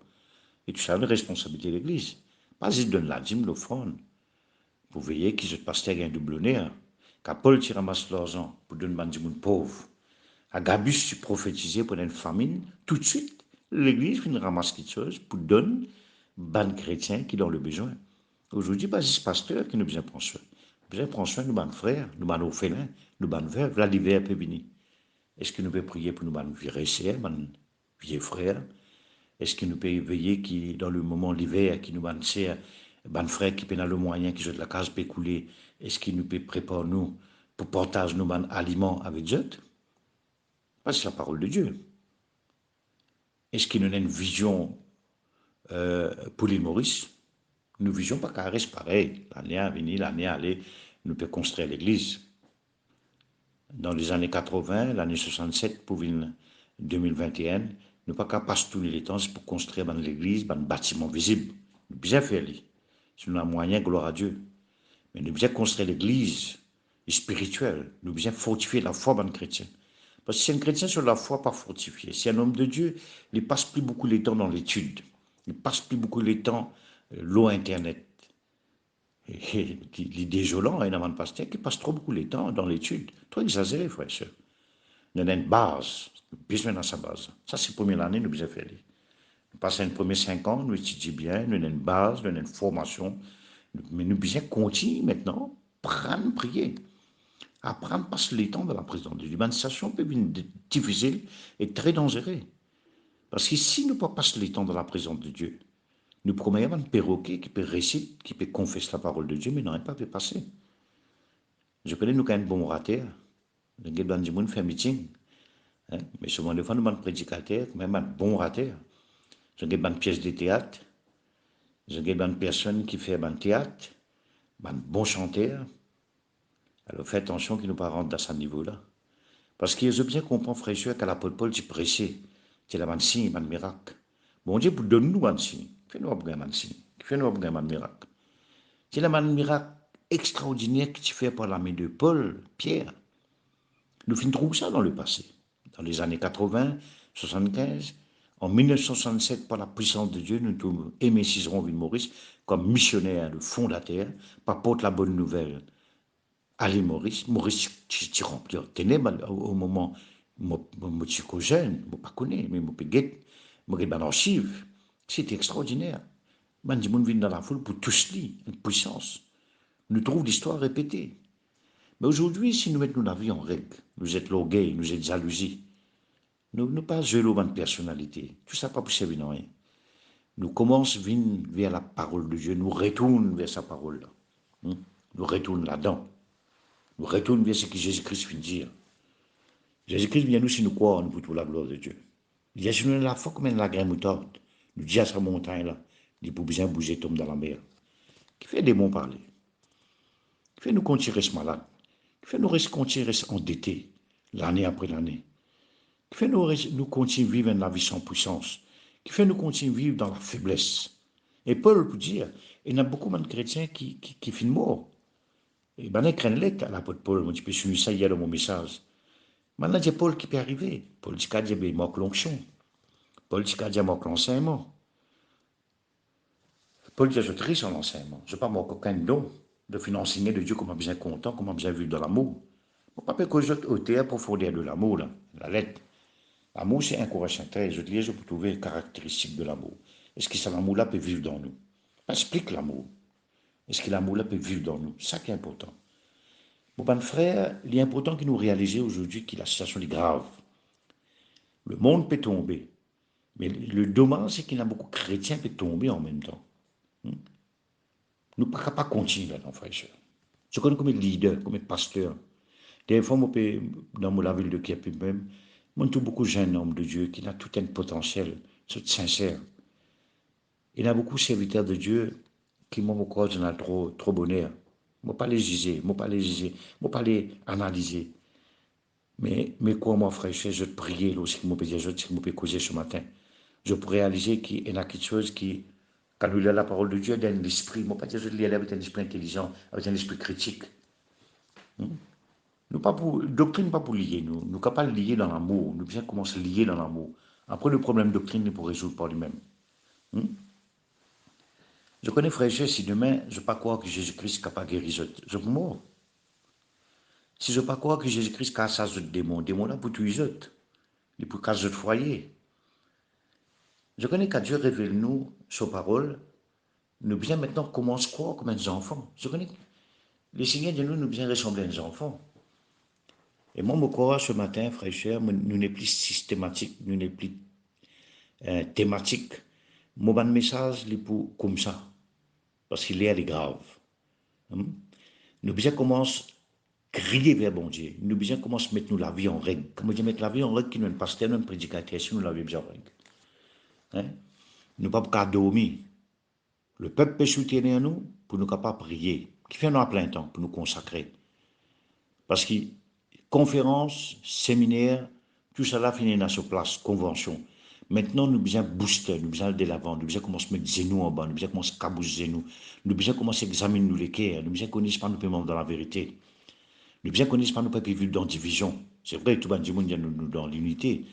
Et tout ça, c'est une responsabilité de l'Église. Pas juste donner la dîme, l'offrande, pour veiller que ce pasteur ait un double honneur. Quand Paul tire ramasse l'argent pour donner un dîme pauvre, à Gabus, tu prophétisais pour une famine, tout de suite, l'Église vient ramasse quelque chose pour donner ban chrétien qui dans le besoin. Aujourd'hui, pas juste pasteur qui nous besoin prendre soin. Nous besoin prendre soin de nos frères, de nos orphelins, de nos veuves. Là, l'hiver peut venir. Est-ce que nous pouvons prier pour nos vieux sœurs, nos vieux frères? Est-ce que nous pouvons veiller qui, dans le moment de l'hiver, qui nous sœurs, nos frères qui peuvent le moyen, qui ont de la case peut couler? Est-ce qu'ils nous peuvent préparer nous pour partager nos aliments avec Dieu? Parce que c'est la parole de Dieu. Est-ce qu'il nous a une vision pour l'île Maurice? Nous ne visions pas qu'à rester pareil. L'année à venir, l'année à aller, nous pouvons construire l'église. Dans les années 80, l'année 67, pour 2021, nous pas qu'à passer tous les temps pour construire l'église, un bâtiment visible. Nous bien faire. Si nous avons moyen, gloire à Dieu. Mais nous bien construire l'église spirituelle. Nous bien fortifier la foi d'un chrétien. Parce que si un chrétien sur la foi pas fortifié, si un homme de Dieu, il ne passe plus beaucoup de temps dans l'étude, il ne passe plus beaucoup de temps l'eau Internet. Et il est désolant, il y a un pasteur qui passe trop beaucoup de temps dans l'étude. Trop exagéré, frère. Nous avons une base, besoin dans sa base. Ça, c'est la première année, nous avons fait. Nous passons les premiers 5 ans, nous étudions bien, nous avons une base, nous avons une formation. Mais nous devons continuer maintenant, prendre, prier. Apprendre prendre passe le temps dans la présence de Dieu. Une situation peut être difficile et très dangereuse. Parce que si nous ne passons pas le temps dans la présence de Dieu, nous promettons un perroquet qui peut réciter, qui peut confesser la parole de Dieu, mais n'aurait pas pu passer. Je connais nous quand un bon orateur, nous avons fait un meeting, hein, mais souvent des fois nous avons un prédicateur, même un bon orateur. Je avons une pièce de théâtre, je avons une personne qui fait un théâtre, un bon chanteur. Alors faites attention qu'il ne pas rentrer dans ce niveau-là. Parce que je bien comprends, frère, qu'à l'apôtre Paul, tu prêchais, tu as un signe, un miracle. Bon Dieu, pour donner-nous un signe, fais-nous un signe, fais-nous un miracle. C'est un miracle extraordinaire que tu fais par la main de Paul, Pierre. Nous finissons ça dans le passé. Dans les années 80, 75, en 1967, par la puissance de Dieu, nous avons Aimé Cizeron Ville-Maurice comme missionnaire, le fondateur, par porte la bonne nouvelle. Allez Maurice, tu remplis au moment où je suis jeune, je ne connais pas, mais je suis dans l'archive. C'était extraordinaire. Man dit, on vient dans la foule pour tous lire, une puissance. Nous trouvons l'histoire répétée. Mais aujourd'hui, si nous mettons la vie en règle, nous êtes l'orgueil, nous êtes jalousie, nous pas geler de personnalité. Tout ça pas pour servir rien. Nous commençons vers la parole de Dieu, nous retournons vers sa parole. Nous retournons là-dedans. Nous retournons vers ce que Jésus-Christ vient dire. Jésus-Christ vient nous si nous croyons pour toute la gloire de Dieu. Il y a si nous la foi comme la graine moutarde. Nous dit à sa montagne-là, il faut bien bouger, tombe dans la mer. Qui fait des bons parler. Qui fait nous continuer à rester malades. Qui fait nous continuer à rester endettés, l'année après l'année. Qui fait nous continuer à vivre dans la vie sans puissance. Qui fait nous continuer à vivre dans la faiblesse. Et Paul peut dire, il y a beaucoup de chrétiens qui finissent morts. Et ben, ils craignent l'être à l'apôtre Paul, on dit, je suis ça hier dans mon message. Maintenant, il y a Paul qui peut arriver. Paul dit qu'il y a manque l'onction. Paul dit qu'il y a manque l'enseignement. Paul dit, je trie son enseignement. Je ne pas manque aucun don de financer de Dieu comme bien content, comme bien vu dans l'amour. Je ne pas que je ôter à profondeur de l'amour, la lettre. L'amour, c'est un courage intérêt. Je dis, je peux trouver les caractéristiques de l'amour. Est-ce que l'amour-là peut vivre dans nous? Explique l'amour. Est-ce que l'amour-là peut vivre dans nous? C'est ça qui est important. Mon bon frère, il est important que nous réalisions aujourd'hui que la situation est grave. Le monde peut tomber. Mais le dommage, c'est qu'il y a beaucoup de chrétiens qui peuvent tomber en même temps. Nous ne pouvons pas continuer là-dedans, frère et soeur. Je connais comme leader, comme pasteur. Des fois, dans la ville de Kiev même, moi, je beaucoup de jeunes hommes de Dieu qui ont tout un potentiel, sont sincères. Il y a beaucoup de serviteurs de Dieu qui m'ont encore trop bonheur. Je ne pas les juger, je ne pas les juger, je ne pas les analyser. Mais quoi, moi, frère, je prie aussi, je peux causer ce matin. Je peux réaliser qu'il y a quelque chose qui, quand nous lisons la parole de Dieu, dans l'esprit, moi, pas dire que je lis avec un esprit intelligent, avec un esprit critique. Nous pas pour, doctrine pas pour lier, nous ne pouvons pas lier dans l'amour, nous bien commencer à lier dans l'amour. Après, le problème de doctrine, il pour résoudre par lui-même. Je connais, frère, si demain, je ne pas croire que Jésus-Christ est capable de guérir, je peux mourir. Si je ne pas croire que Jésus-Christ casse ce démon, démon là pour tout les autres, il pour casser le foyer. Je connais qu'à Dieu révèle nous sa parole, nous bien maintenant commence à croire comme des enfants. Je connais les Seigneur de nous bien ressembler à des enfants. Et moi, je crois ce matin, frère et cher, nous n'est plus systématique, nous n'est plus thématique. Mon bon message, il est pour comme ça, parce qu'il est grave. Nous bien commence crier vers bon Dieu. Nous bien commence à mettre nous la vie en règle. Comme je mettre la vie en règle, qui nous est un pasteur, nous un prédicateur, si nous la vie bien en règle. Hein? Nous ne pouvons pas dormir. Le peuple peut soutenir nous pour nous capables de prier, qui fait nous à plein temps pour nous consacrer. Parce que conférences, séminaires, tout cela finit dans sa place, convention. Maintenant, nous besoin booster, nous besoin de l'avant, nous besoin commencer à mettre genoux en bas, nous besoin commencer à cabouser nous besoin commencer à examiner nous les cœurs, nous besoin connaître pas nous paiements dans la vérité. Nous besoin connaître pas nous pas vivre dans la division. C'est vrai, tout le monde nous dans l'unité.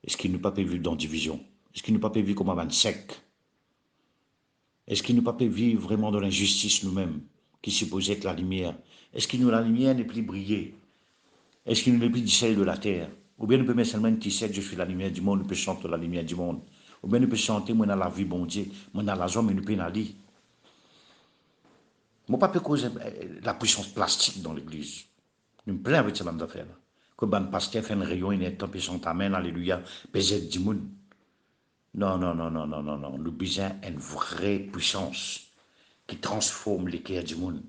Est-ce qu'il ne peut pas vivre dans la division? Est-ce qu'il ne peut pas vivre comme un sec? Est-ce qu'il ne peut pas vivre vraiment dans l'injustice nous-mêmes, qui supposait être la lumière? Est-ce que nous, la lumière n'est plus brillée? Est-ce qu'il n'est plus du ciel de la terre? Ou bien nous peut mettre seulement une t-shirt, je suis la lumière du monde, nous peut chanter la lumière du monde. Ou bien nous peut chanter, moi dans la vie, bon Dieu, moi dans la zone, mais nous peut aller. Moi pas peut causer la puissance plastique dans l'église. Nous me plaît avec ce bande d'affaires. Que ban pasteur fait une réunion, il est tombé son tamen, alléluia, baiser du monde. Non, non, non, non, non, non, non. Nous besoin une vraie puissance qui transforme les cœurs du monde.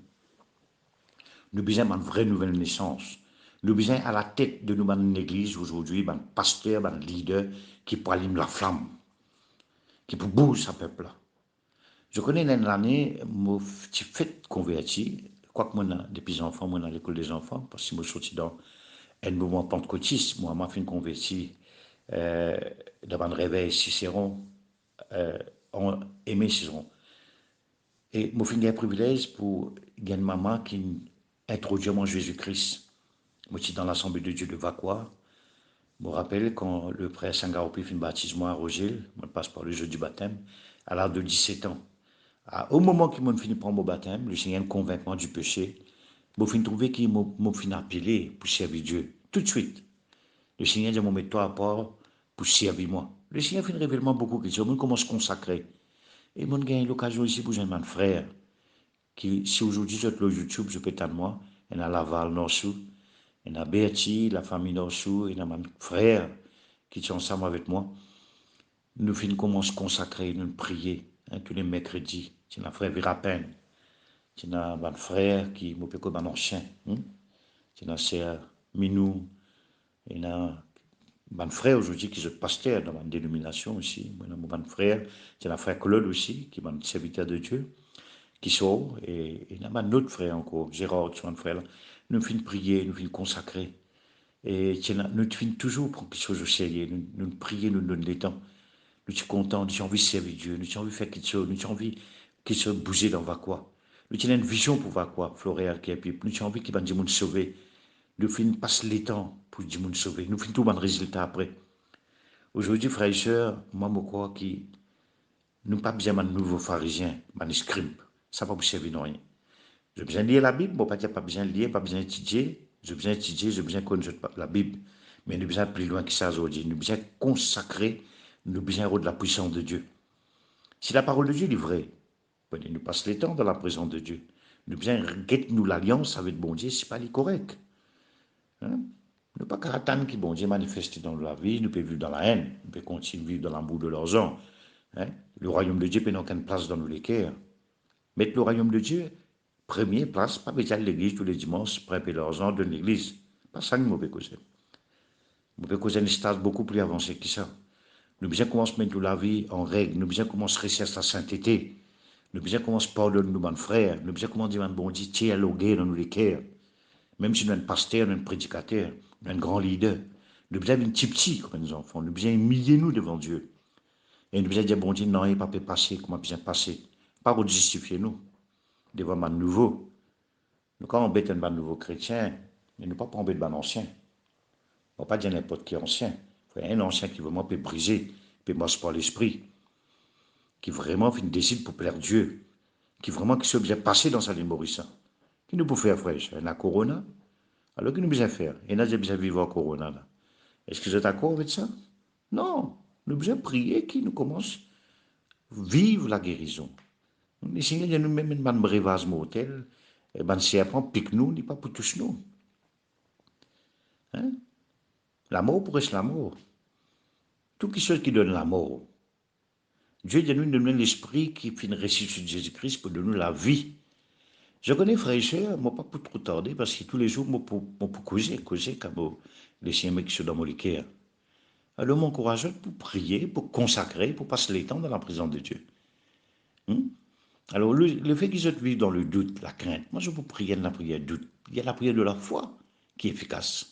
Nous besoin d'une vraie nouvelle naissance. Nous besoin à la tête de nous, une église aujourd'hui, un pasteur, un leader qui peut allumer la flamme, qui peut bouger ce peuple-là. Je connais une année, je suis fait converti, quoique moi, depuis enfant, moi, dans l'école des enfants, parce que je suis sorti dans un mouvement pentecôtiste, moi, je suis converti devant le réveil Cicéron, on aimé Cicéron. Et je suis un privilège pour une maman qui introduit moi Jésus-Christ. Moi, je suis dans l'Assemblée de Dieu de Vacois. Je me rappelle quand le prêtre Sangaropi fait un baptême à Rogil, je passe par le jeu du baptême, à l'âge de 17 ans. Au moment qu'il m'a fini prendre mon baptême, le Seigneur me convainc du péché. Je fin trouver qu'il m'a fini appeler pour servir Dieu. Tout de suite. Le Seigneur dit, mets-toi à part pour servir moi. Le Seigneur fait révélement beaucoup de choses. Je commence à consacrer. Et je gagne l'occasion ici pour un frère qui, si aujourd'hui je le YouTube, je peux t'en moi, il y a Laval, Nord-Sud, il y a Bertie, la famille Nord-Sud, il y a mon frère qui sont ensemble avec moi. Nous finissons commencer à consacrer, nous prier, tous les mercredis. C'est un frère Virapen. C'est un frère qui m'a comme un ancien. C'est un sœur Minou. Il y a un frère aujourd'hui qui est pasteur dans ma dénomination aussi. Mon frère, c'est un frère Claude aussi, qui est un serviteur de Dieu, qui sort. Et il y a un autre frère encore, Gérard, qui est un frère là. Nous finissons prier, nous finissons consacrer. Et nous finissons toujours prendre quelque chose au sérieux. Nous prions, nous donnons des temps. Nous sommes contents, nous avons envie de servir Dieu, nous avons envie de faire quelque chose, nous avons envie qu'il se bouger dans Vacois. Nous avons une vision pour Vacois, Floréal qui est puis nous avons envie qu'il va nous sauver. Nous finissons passer les temps pour nous sauver. Nous finissons tout le résultat après. Aujourd'hui, frères et sœurs, moi, je crois que nous n'avons pas besoin de nouveaux pharisiens, de scribes. Ça ne va pas vous servir de rien. J'ai besoin de lire la Bible, bon, pas besoin de lire, pas besoin d'étudier. J'ai besoin d'étudier, j'ai besoin de connaître la Bible. Mais nous avons besoin de plus loin que ça aujourd'hui. Nous avons besoin de consacrer, nous avons besoin de la puissance de Dieu. Si la parole de Dieu est vraie, nous passons les temps dans la présence de Dieu. Nous besoin de nous l'alliance avec bon Dieu, ce n'est pas correct. Hein? Nous pas attendre que bon Dieu manifeste dans la vie, nous pouvons vivre dans la haine, nous pouvons continuer à vivre dans l'amour de l'argent. Hein? Le royaume de Dieu peut n'aucune place dans nos cœurs. Mettre le royaume de Dieu, première place, pas besoin de l'église tous les dimanches, prêter l'argent de l'église. Pas ça que nous pouvons causer. Nous pouvons causer une stade beaucoup plus avancée que ça. Nous besoin commencer à mettre la vie en règle, nous besoin commencer à réussir sa sainteté. Nous besoin commencer à pardonner nos bons frères. Nous besoin commencer à dire, bon Dieu, dialoguer dans nos cœurs. Même si nous sommes un pasteur, nous sommes un prédicateur, nous sommes un grand leader. Nous besoin d'un petit comme nos enfants. Nous besoin humilier nous devant Dieu. Et nous besoin dire, bon Dieu, non, il pas passer comme on a besoin passer. Pas pour justifier nous. Devant un nouveau. Nous, quand on embête un nouveau chrétien, mais nous pas pour embêter un ancien. On ne va pas dire n'importe qui ancien. Il faut un ancien qui vraiment peut briser, peut marcher par l'esprit. Qui vraiment décide pour plaire Dieu. Qui vraiment qui se bien passer dans sa vie Maurice. Qui nous peut faire, frère? Il y a Corona. Alors, que nous besoin faire? Il y a besoin vivre en Corona. Là. Est-ce que vous êtes d'accord avec ça? Non. Nous besoin prier qui nous commence à vivre la guérison. Le Seigneur, il nous même un breuvage mortel. Et ben, serpent pique nous, n'est pas pour tous nous. Hein? La mort pour rester la mort. Tout ce qui donne la mort. Dieu nous donne l'esprit qui fait une ressuscité de Jésus-Christ pour donner la vie. Je connais frère et sœurs, moi pas pour trop tarder, parce que tous les jours, moi pour causer comme les siens qui sont dans mon cœur. Alors, m'encourage pour prier, pour consacrer, pour passer les temps dans la présence de Dieu. Alors, le fait qu'ils vivent dans le doute, la crainte, moi je peux prier dans la prière de doute. Il y a la prière de la foi qui est efficace.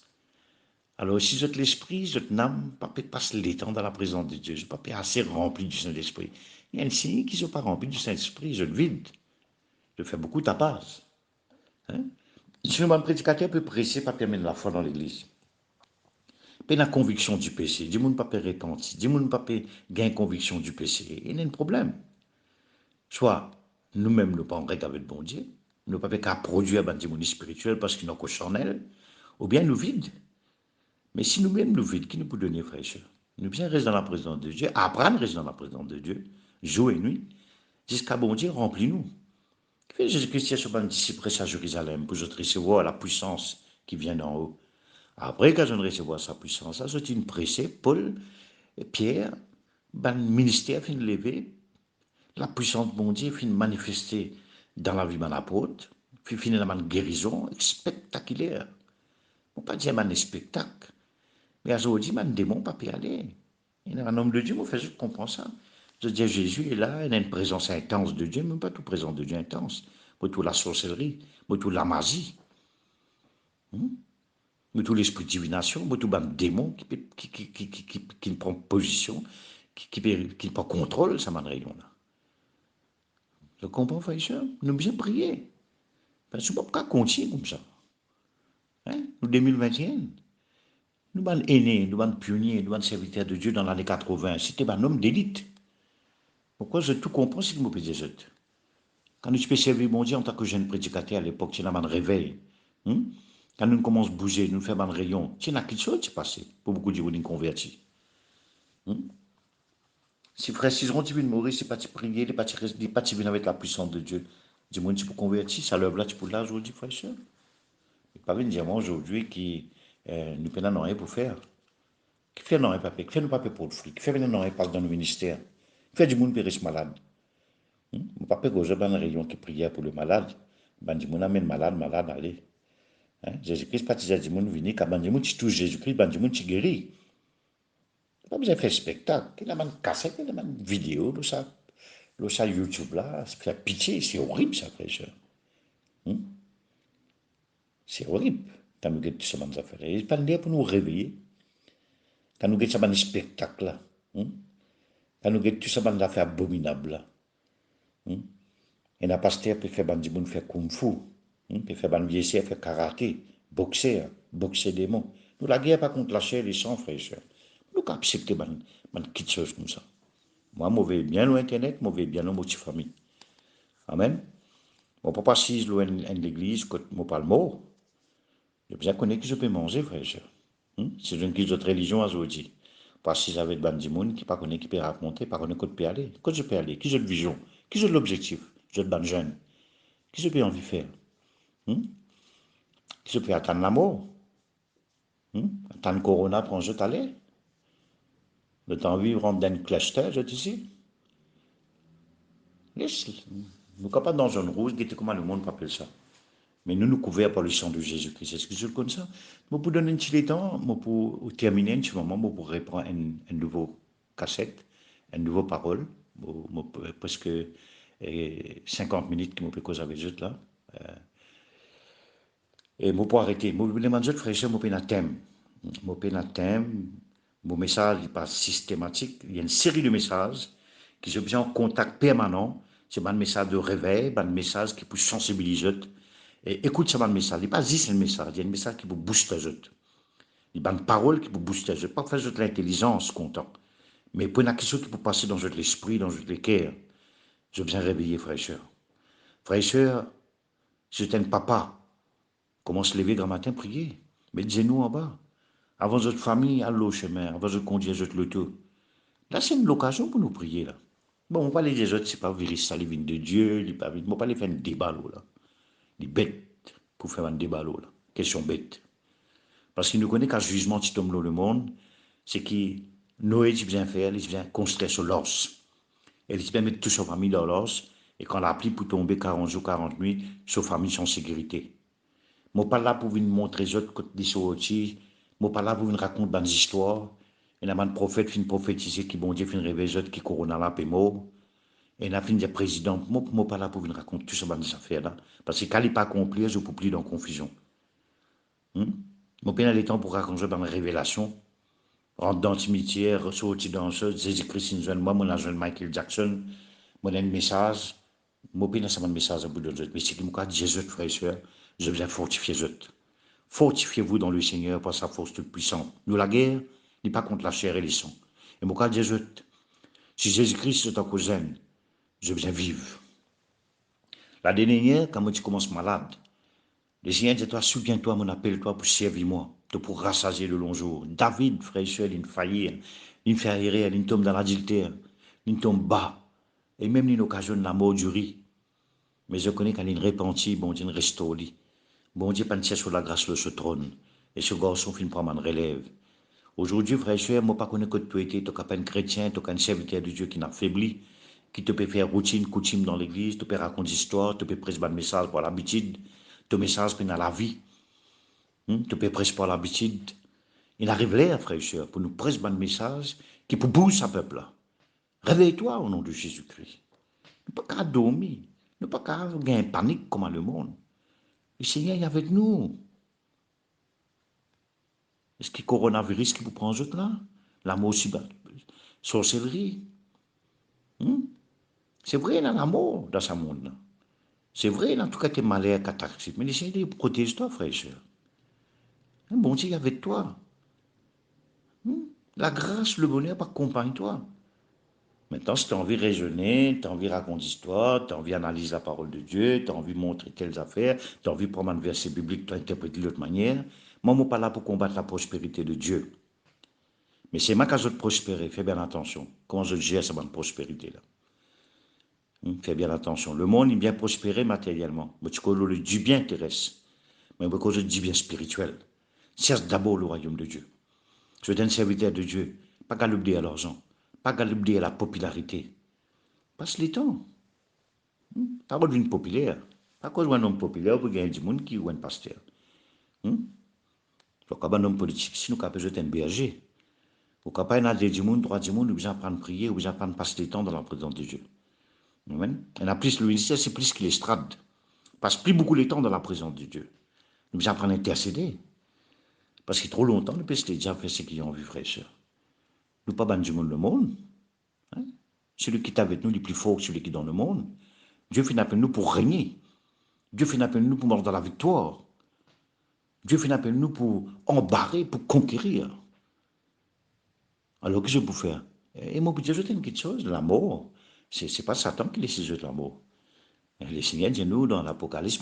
Alors, si vous êtes l'esprit, vous êtes l'âme, pas passer les temps dans la présence de Dieu. Je ne pas assez rempli du Saint-Esprit. Il y a un signe qui ne sont pas remplis du Saint-Esprit, je le vide. Je fais beaucoup de tapas. Hein? Si un prédicateur peut presser, pas permettre la foi dans l'église. Pas la conviction du péché. Dis-moi pas repentir. Dis-moi pas gagner conviction du péché. Il y a un problème. Soit nous-mêmes, nous pas en règle avec bon Dieu, nous pas qu'à produire un démon spirituel parce qu'il n'a qu'au charnel, ou bien nous vide. Mais si nous-mêmes nous vide, qui nous peut donner fraîcheur? Nous bien rester dans la présence de Dieu, apprendre à rester dans la présence de Dieu, jour et nuit, jusqu'à bon Dieu remplit nous. Jésus-Christ sur un disciple à Jérusalem pour recevoir la puissance qui vient d'en haut. Après, quand je recevoir sa puissance, ça, c'est une pressée, Paul et Pierre, ben, le ministère fin de lever, la puissance de mon Dieu fin de manifester dans la vie de l'apôtre, puis finalement une guérison spectaculaire. On ne peut pas dire un spectacle, mais aujourd'hui, un démon ne peut pas y aller. Il y a un homme de Dieu, moi, je comprends ça. Je dis, Jésus est là, il a une présence intense de Dieu, mais pas tout présence de Dieu intense. Moi, tout la sorcellerie, moi, tout la magie, moi, tout l'esprit de divination, moi, tout le démon qui prend position, qui prend contrôle, ça m'a rayon là. Je comprends, frère et sœur, nous bien prier. Parce que pas continuer comme ça. Hein? Nous, 2021, nous sommes aînés, nous sommes pionniers, nous sommes serviteurs de Dieu dans l'année 80. C'était un homme d'élite. Pourquoi je tout comprends, c'est que je peux dire ça. Quand nous peux servir mon Dieu en tant que jeune prédicateur à l'époque, c'est un réveil. Hein? Quand nous commençons à bouger, nous faisons un rayon, c'est quelque chose qui s'est passé pour beaucoup de gens qui convertis. Hein? Si frère Cizeron, tu veux mourir, c'est pas tu prier, c'est pas tu venir avec la puissance de Dieu. Dis-moi, tu peux convertir, ça l'œuvre là, tu peux là aujourd'hui, frère et il pas dire moi aujourd'hui qui nous prenons rien pour faire. Qui fait non rien papier, qui fait nos papiers pour le fric, qui fait venir non rien pas dans le ministère. Qui fait du monde périsse malade. Mon papa que j'ai une réunion qui priait pour le malade. Ben du monde amène malade, malade, allez. Hein? Jésus-Christ pas dit du monde venir, quand ben du monde tu touches Jésus-Christ, ben du monde tu guéris. Pas besoin de faire spectacle. Il a une cassette, il a une vidéo, tout ça. Le ça YouTube là, c'est fait pitié, c'est horrible ça, frère. C'est horrible. Quand nous avons tout ça dans affaires. Il pas là pour nous réveiller. Quand nous avons ça dans les spectacles là. Quand nous avons tout ça dans les affaires abominables là. Et un pasteur peut faire des gens faire kung fu. Peut faire des vieux faire karaté, boxer des mots. Nous la guerre pas contre la chair et le sang, frère et sœur. Nous avons accepté des petites choses comme ça. Moi, je vais bien loin Internet, je vais bien loin mon petite famille. Amen. Mon papa, si je loin l'église, quand je parle mot, je besoin connaître que je peux manger, frère et sœur. C'est une qui d'autres religions aujourd'hui. Parce que j'avais des gens qui ne connaissent qui peut raconter, pas connaître qui peut aller. Quand je peux aller, qui j'ai de vision, qui j'ai de l'objectif, j'ai de jeune, qui je peux envie de faire, qui je peux attendre la mort, attendre le corona pour un jeu aller. Le temps de vivre en d'un cluster, je dis ici. Yes. Nous ne sommes pas dans une rouge, comment le monde appelle ça. Mais nous nous couverts par le sang de Jésus-Christ. Est-ce que je le connais ça? Moi, pour donner un petit temps, moi, pour terminer un petit moment, moi, pour reprendre un nouveau cassette, une nouvelle parole, moi, presque 50 minutes que je peux causer avec eux là. Et moi, pour arrêter, moi, je demande frère, moi, je un thème. Moi, je un thème. Mon message n'est pas systématique. Il y a une série de messages qui sont bien en contact permanent. C'est un message de réveil, un message qui peut sensibiliser. Et écoute ça, un message. Il n'est pas juste un message. Il y a un message qui peut booster les autres. Il y a une parole qui peut booster les autres. Pas faire de l'intelligence, content. Mais pour une question qui peut passer dans l'esprit, dans le cœur. Je viens réveiller, frère et sœur. Frère et sœur, si tu es un papa, commence à lever grand matin, prier. Mettez-nous en bas. Avant votre famille, allez au chemin. Avant de conduire votre loto. Là, c'est une occasion pour nous prier, là. Bon, on va les des autres, c'est pas virus, ça, les vignes de Dieu, les pas on va pas les faire un débat, là. Les bêtes, pour faire un débat, là. Question bête. Parce qu'il nous connaît qu'un jugement qui tombe dans le monde, c'est que Noé, il vient faire, il vient construire sur l'os. Et il vient mettre toute sa famille dans l'os, et quand la pluie peut tomber 40 jours, 40 nuits, sa famille sans sécurité. Je ne suis pas là pour vous montrer les autres côtés sortis. Je ne suis pas là pour vous raconter des histoires. Il y a un prophète qui prophétisé qui bon Dieu fait réveiller les autres qui corona là et mort. Et il y a des présidents. Je ne suis pas là pour vous raconter tout ça dans ces affaires là. Parce que quand il n'est pas accompli, je ne peux plus dans la confusion. Je n'ai pas le temps pour raconter dans la révélation. Rentrer dans le cimetière, sortir dans ce Jésus-Christ, moi, mon agent Michael Jackson, mon un message. Je n'ai pas un message à vous donner. Mais c'est que je dis Jésus, frère et soeur, je viens fortifier les autres. Fortifiez-vous dans le Seigneur par sa force toute puissante. Nous, la guerre n'est pas contre la chair et le sang. Et mon cas, Jésus, si Jésus-Christ est en cause, je viens vivre. La dernière, quand tu commences malade, le Seigneur dit, toi, souviens-toi, mon appel, toi, pour servir moi, pour rassasier le long jour. David, frère et soeur, il faillit, il fait errer, il tombe dans l'adultère, il tombe bas. Et même, il occasionne la mort du riz. Mais je connais quand il repentit, bon Dieu, restaure. Bon Dieu, pas sur la grâce de ce trône. Et ce garçon finit par m'en relève. Aujourd'hui, frère et soeur, moi, pas connais que tu étais, tu es un chrétien, tu es un serviteur de Dieu qui n'a faibli, qui te peut faire routine, coutume dans l'église, tu peux raconter histoire, tu peux prêcher un message pour l'habitude, ton message pour la vie, tu peux prêcher pour l'habitude. Il arrive là, frère et soeur, pour nous prêcher un message qui peut bouger ce peuple-là. Réveille-toi au nom de Jésus-Christ. Ne pas qu'à dormir, ne pas qu'à gagner panique comme le monde. Le Seigneur est avec nous. Est-ce que le coronavirus qui vous prend en jeu là? La mort aussi, sorcellerie. C'est vrai, il y a la mort dans ce monde. C'est vrai, en tout cas, tu es malade, catastrophe. Mais essaye de protéger toi, frère et soeur. Bon Dieu est avec toi. La grâce, le bonheur, accompagne toi. Maintenant, si tu as envie de raisonner, tu as envie de raconter l'histoire, tu as envie d'analyser la parole de Dieu, tu as envie de montrer telles affaires, tu as envie de prendre un verset biblique, tu interpréter de l'autre manière, moi, je ne suis pas là pour combattre la prospérité de Dieu. Mais c'est moi qui je prospérer, fais bien attention. Comment je gère cette prospérité-là? Fais bien attention. Le monde est bien prospéré matériellement. Mais tu connais le du bien terrestre. Mais beaucoup de du bien spirituel. Cherche d'abord le royaume de Dieu. Je suis un serviteur de Dieu. Pas qu'à l'oublier à l'argent. Pas qu'à l'oublier à la popularité. Passe le temps. Pas qu'on devine populaire. Pas qu'on soit un homme populaire pour gagner du monde qui est un pasteur. Faut qu'à un homme politique, sinon qu'à peut-être un berger. Faut qu'à pas un adé du monde, droit du monde, ou bien apprendre à prier, ou bien apprendre à passer le temps dans la présence de Dieu. Amen. Et en plus, le ministère, c'est plus qu'il estrade. Passe plus beaucoup de temps dans la présence de Dieu. Nous devons apprendre à intercéder. Parce que trop longtemps, nous peut déjà fait ce qu'ils ont vu, frère et soeur. Nous pas ban du monde le monde. Hein? Celui qui est avec nous, il est plus fort que celui qui est dans le monde. Dieu finit appelé nous pour régner. Dieu finit appelé nous pour marcher dans la victoire. Dieu finit appelé nous pour embarrer, pour conquérir. Alors que je peux faire? Et moi, je te dis une petite chose, la mort, c'est pas Satan qui décide de la mort. Le Seigneur dit nous dans l'Apocalypse,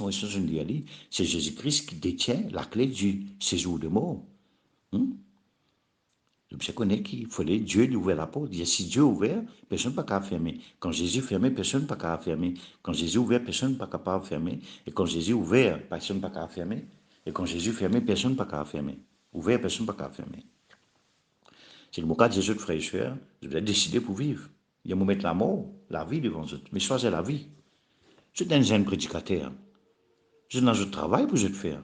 c'est Jésus-Christ qui détient la clé du séjour de mort. Je connais qu'il fallait Dieu lui ouvrir la porte. Il dit, si Dieu ouvert, personne ne peut pas fermer. Quand Jésus fermait, personne ne peut pas fermer. Quand Jésus ouvert, personne ne peut pas fermer. Et quand Jésus ouvert, personne ne peut pas fermer. Et quand Jésus fermait, personne ne peut pas fermer. Ouvert, personne ne peut pas fermer. C'est le cas de Jésus, frère et soeur. Je vais décider pour vivre. Il va me mettre la mort, la vie devant eux. Mais choisir la vie. Je suis un jeune prédicateur. Je n'ai pas de travail pour je faire.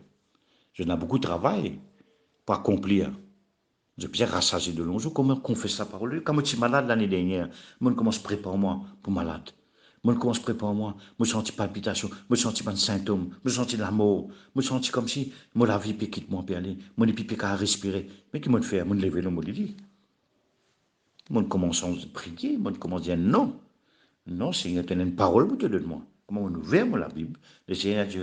Je n'ai beaucoup de travail pour accomplir. Je suis rassasié de longs jours. Comment confesse la parole? Quand je suis malade l'année dernière, je commence à préparer moi pour malade. Je commence à préparer moi. Je sens palpitation, je sens pas de symptômes, je sens la mort, je sens comme si la vie peut quitter moi pour aller. Je ne peux pas respirer. Mais qu'est-ce que je fais? Je me lève le mot de dit. Je commence à prier, je commence à dire non. Non, Seigneur, tu as une parole pour te donner moi. Comment on ouvre la Bible? Le Seigneur dit,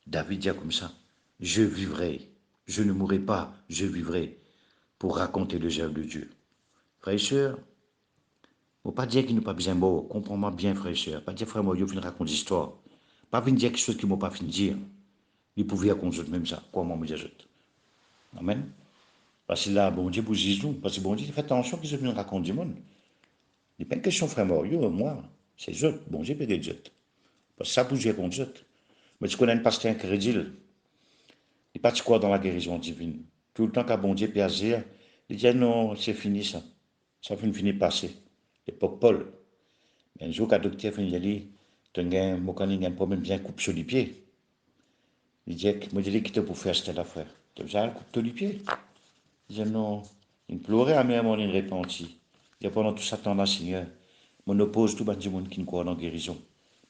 David dit comme ça, je vivrai, je ne mourrai pas, je vivrai pour raconter les œuvres de Dieu. Frères et sœurs, il ne faut pas dire qu'il n'y a pas besoin de mots. Comprends-moi bien, frères et sœurs. Pas dire, frère, moi, je viens raconter l'histoire. Pas venir dire quelque chose qu'il ne m'a pas fini de dire. Il pouvait raconter même ça. Quoi, moi, me dire. Amen. Parce que là, bon Dieu, vous Jésus. Parce que bon Dieu, faites attention qu'ils viennent raconter du monde. Il n'est pas une question, frère, moi. C'est eux. Bon Dieu, peut être eux. Parce que ça, vous raconte eux. Mais tu connais un pasteur incrédule. Il pas quoi dans la guérison divine. Tout le temps qu'à bon Dieu peut agir, il dit non, c'est fini ça. Ça finit de passer. L'époque Paul. Mais un jour, quand le docteur finit dit, tu as un problème bien coupe sur les pieds. Il dit, moi, je dis, qui te pour faire cette affaire? Tu as besoin de coupe sur les pieds? Il dit non. Il pleurait à même il repentit. Il dit, pendant tout ça temps-là, Seigneur, on oppose tout le monde qui ne croit dans la guérison.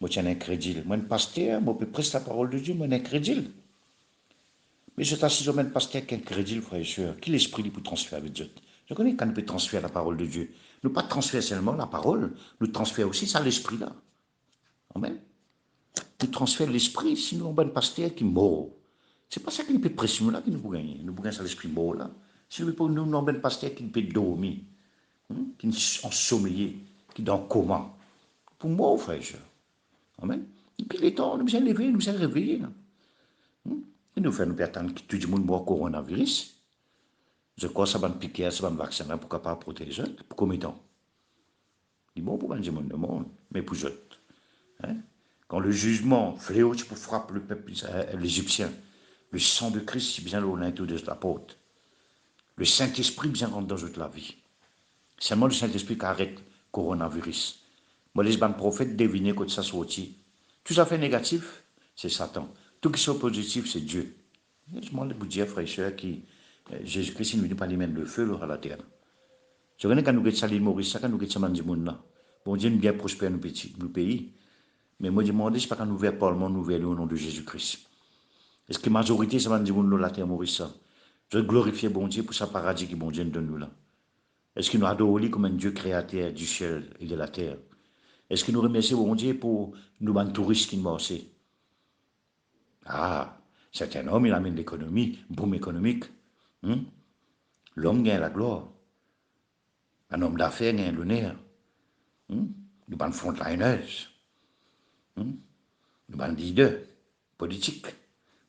Moi, je suis un incrédule. Moi, un pasteur, moi, je peux prêcher la parole de Dieu, moi, un incrédule. Mais je t'assise sur un pasteur qui est incrédule, frère et soeur. Qui l'esprit pour transférer avec Dieu? Je connais qu'on peut transférer la parole de Dieu. Nous pas transférer seulement la parole, nous transférer aussi ça l'esprit là. Amen. Nous transférer l'esprit, sinon on a un pasteur qui mort. C'est pas ça qui nous peut pression là qui nous peut gagner. Nous peut gagner l'esprit mort là. Si nous avons un pasteur qui peut dormir, qui est ensommeillé, qui est dans le coma. Pour moi, frère et soeur. Amen. Et puis les temps, nous sommes levés, nous sommes réveillés là. Et nous faisons nous attendre que tout le monde mourra coronavirus. Je crois que ça va piquer, ça va vaccin pour capable protéger. Pour combien de temps? Il est bon pour le monde, mais pour eux. Hein? Quand le jugement fléau, tu peux frapper le peuple l'Égyptien. Le sang de Christ, si bien l'eau l'intérieur de la porte. Le Saint-Esprit bien rentre dans toute la vie. Seulement le Saint-Esprit qui arrête le coronavirus. Moi, les prophètes deviner que ça sorti. Tout ça fait négatif, c'est Satan. Tout qui soit positif, c'est Dieu. Je demande vous dire, frère et soeur, qui Jésus-Christ ne nous dit pas lui mettre le feu à la terre. Je connais quand nous sommes à l'île Maurice, quand nous sommes à monde là. Bon Dieu nous bien prospère nos pays. Mais moi, je demande, c'est pas quand nous verrons pas le monde, nous verrons au nom de Jésus-Christ. Est-ce que la majorité, c'est dans la terre Maurice? Je glorifie bon Dieu pour sa paradis que bon Dieu nous donne nous là. Est-ce que nous adorons comme un Dieu créateur du ciel et de la terre? Est-ce que nous remercions bon Dieu pour nous ban touristes qui nous marchent? Ah, c'est un homme, il amène l'économie, boom économique. L'homme gagne la gloire. Un homme d'affaires gagne l'honneur. Nous ban frontliners. Nous ban leaders politiques.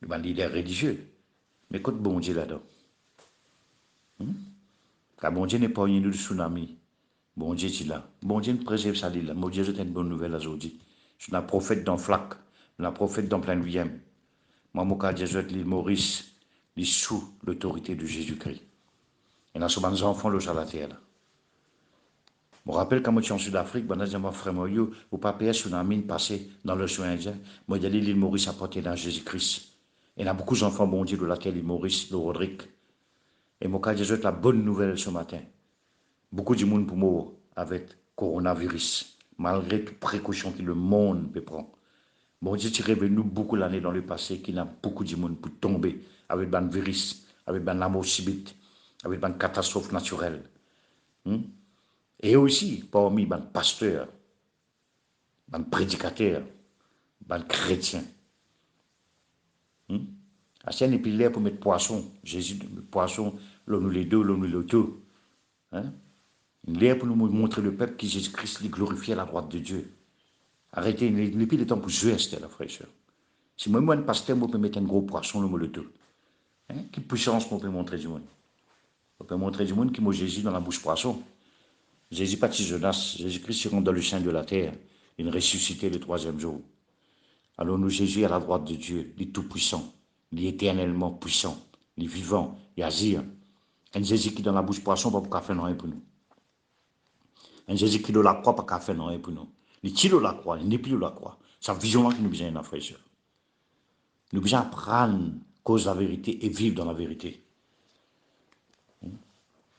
Nous ban leaders religieux. Mais écoute bon Dieu là-dedans. Car bon Dieu n'est pas une de tsunami. Bon Dieu est là. Bon Dieu nous préserve sa là. Mon Dieu, c'est une bonne nouvelle aujourd'hui. Je suis un prophète dans Flac, un prophète dans plein de Viem. Moi, mon cas, Jésus, l'île Maurice, il est sous l'autorité de Jésus-Christ. Et dans ce moment, enfants, le à la terre. Je me rappelle quand je suis en Sud-Afrique, je dis à mon frère, vous pas payer sur la mine passée dans l'océan Indien. Moi, j'ai dit l'île Maurice à porter dans Jésus-Christ. Et il y a beaucoup d'enfants, bon Dieu, de la terre, l'île Maurice, de Rodrigue. Et mon cas, Jésus, la bonne nouvelle ce matin. Beaucoup de monde pour mourir avec coronavirus, malgré toutes les précautions que le monde peut prendre. Bon Dieu, tu revenu beaucoup l'année dans le passé, qu'il y a beaucoup de monde pour tomber avec un virus, avec la mort subite, avec une catastrophe naturelle. Et aussi, parmi les pasteurs, les prédicateurs, les chrétiens. À ce n'est plus pour mettre poisson, Jésus, poisson, l'on les deux, l'on les deux. L'air pour nous montrer le peuple que Jésus-Christ est glorifié à la droite de Dieu. Arrêtez, il n'est plus le temps pour jouer à cette la fraîcheur. Si moi, un pasteur, je peux mettre un gros poisson, le molotov. Quelle puissance je peux montrer du monde? Je peux montrer du monde qui m'a Jésus dans la bouche poisson. Jésus pas de Jonas, Jésus-Christ se rend dans le sein de la terre. Il ressuscité le troisième jour. Alors nous, Jésus est à la droite de Dieu, il est tout puissant, il est éternellement puissant, il est vivant, il agit. Un Jésus qui est dans la bouche poisson, pas pour faire rien pour nous. Un Jésus qui est dans la croix, pas faire rien pour nous. Il est de la croix, il n'est plus de la croix. C'est sa vision-là qui nous besoin dans frère. Nous besoin apprendre cause de la vérité et vivre dans la vérité.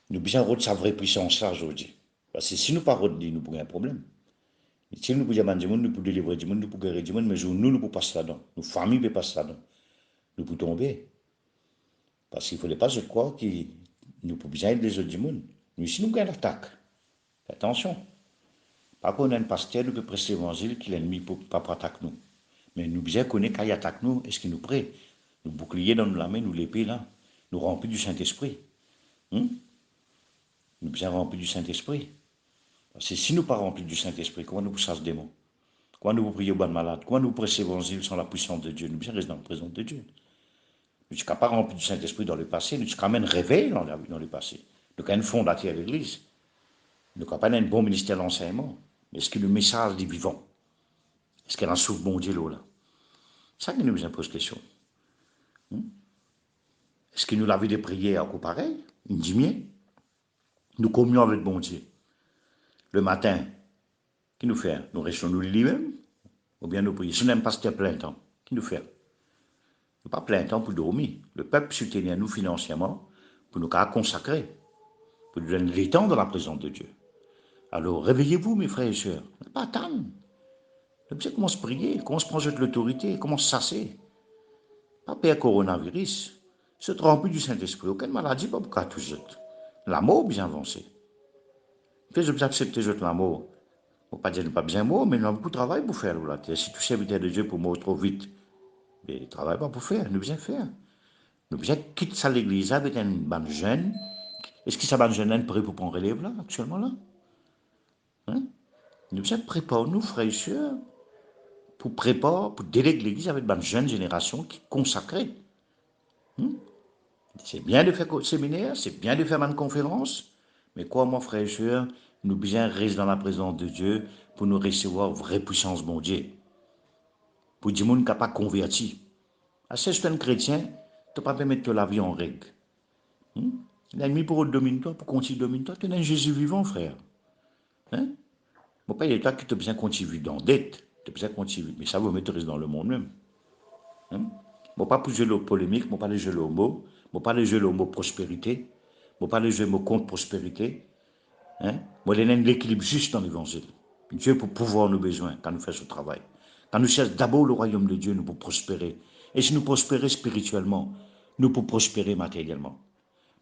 Nous besoin de sa vraie puissance là aujourd'hui. Parce que si nous ne parlons pas de nous avons un problème. Si nous pouvons demander du monde, nous pouvons délivrer du monde, nous pouvons guérir du monde, mais nous ne pouvons pas passer là-dedans. Nos familles ne peuvent pas passer là-dedans. Nous pouvons tomber. Parce qu'il ne fallait pas se croire que nous pouvons bien aider les autres du monde. Mais si nous avons une attaque, attention. Par contre, on a un pasteur, nous pouvons prêcher l'évangile, que l'ennemi ne peut pas attaquer nous. Mais nous devons connaître quand il attaque nous, est-ce qu'il nous prête? Nous boucliers dans la main, nous l'épée là. Nous remplis du Saint-Esprit. Nous devons remplir du Saint-Esprit. Parce que si nous ne pas remplis du Saint-Esprit, comment nous pouvons ce démon? Comment nous pouvons prier aux bonnes malades? Comment nous prêcher l'évangile sans la puissance de Dieu? Nous devons rester dans la présence de Dieu. Nous ne sommes pas remplis du Saint-Esprit dans le passé, nous sommes quand même réveillés dans le passé. Nous sommes fondateur de l'Église. Nous sommes pas un bon ministère d'enseignement. Mais est-ce que le message est vivant? Est-ce qu'il y a un souffle bon Dieu là? C'est ça qui nous impose question. Est-ce que nous l'avons de prières encore pareil? Une diminuée? Nous communions avec bon Dieu. Le matin, qui nous fait? Nous restons nous lui-même? Ou bien nous prions? Si nous n'aimons pas pasteur plein temps, qui nous fait? Nous pas plein temps pour dormir. Le peuple soutient nous financièrement pour nous consacrer, pour nous donner les temps dans la présence de Dieu. Alors réveillez-vous, mes frères et sœurs. Pas attendre. Le monsieur commence à prier, commence à prendre de l'autorité, commence à s'asser. Pas peur coronavirus. Se tromper du Saint-Esprit. Aucune maladie, pas pour tout jeter. La mort bien avancée. Fais-je bien accepter la mort. On ne pas dire pas bien mort, mais il y a beaucoup de travail pour faire là. Si tout serviteur de Dieu pour mourir trop vite, mais il ne travaille pas pour faire, nous besoin faire. Nous besoin quitter ça l'église avec un ban jeune. Est-ce que ça ban jeune est prêt pour prendre relève là, actuellement là? Nous besoin préparer nous, frères et sœurs, pour préparer, pour déléguer l'église avec une jeune génération qui est consacrée. C'est bien de faire séminaire, c'est bien de faire une conférence, mais quoi, mon frère et sœur, nous bien rester dans la présence de Dieu pour nous recevoir vraie puissance, bon Dieu. Pour dire monde qui n'a pas converti. À certains chrétiens, Tu pas mettre la vie en règle. L'ennemi pour dominer toi, pour continuer de dominer toi, tu es un Jésus vivant, frère. Hein? Bon, pas il y a toi qui te besoin de continuer dans dette, tu besoin de continuer, mais ça vous mettre dans le monde même. Hein? Bon, pas pour jouer le polémique, bon, pas les jeux le mot, bon, pas les jeux le mot prospérité, bon, pas les jeux le mot contre prospérité. Hein? Bon, il y a l'équilibre juste dans l'évangile. Dieu pour pouvoir nos besoins quand nous faisons ce travail. Quand nous cherchons d'abord le royaume de Dieu, nous pour prospérer. Et si nous prospérer spirituellement, nous pour prospérer matériellement.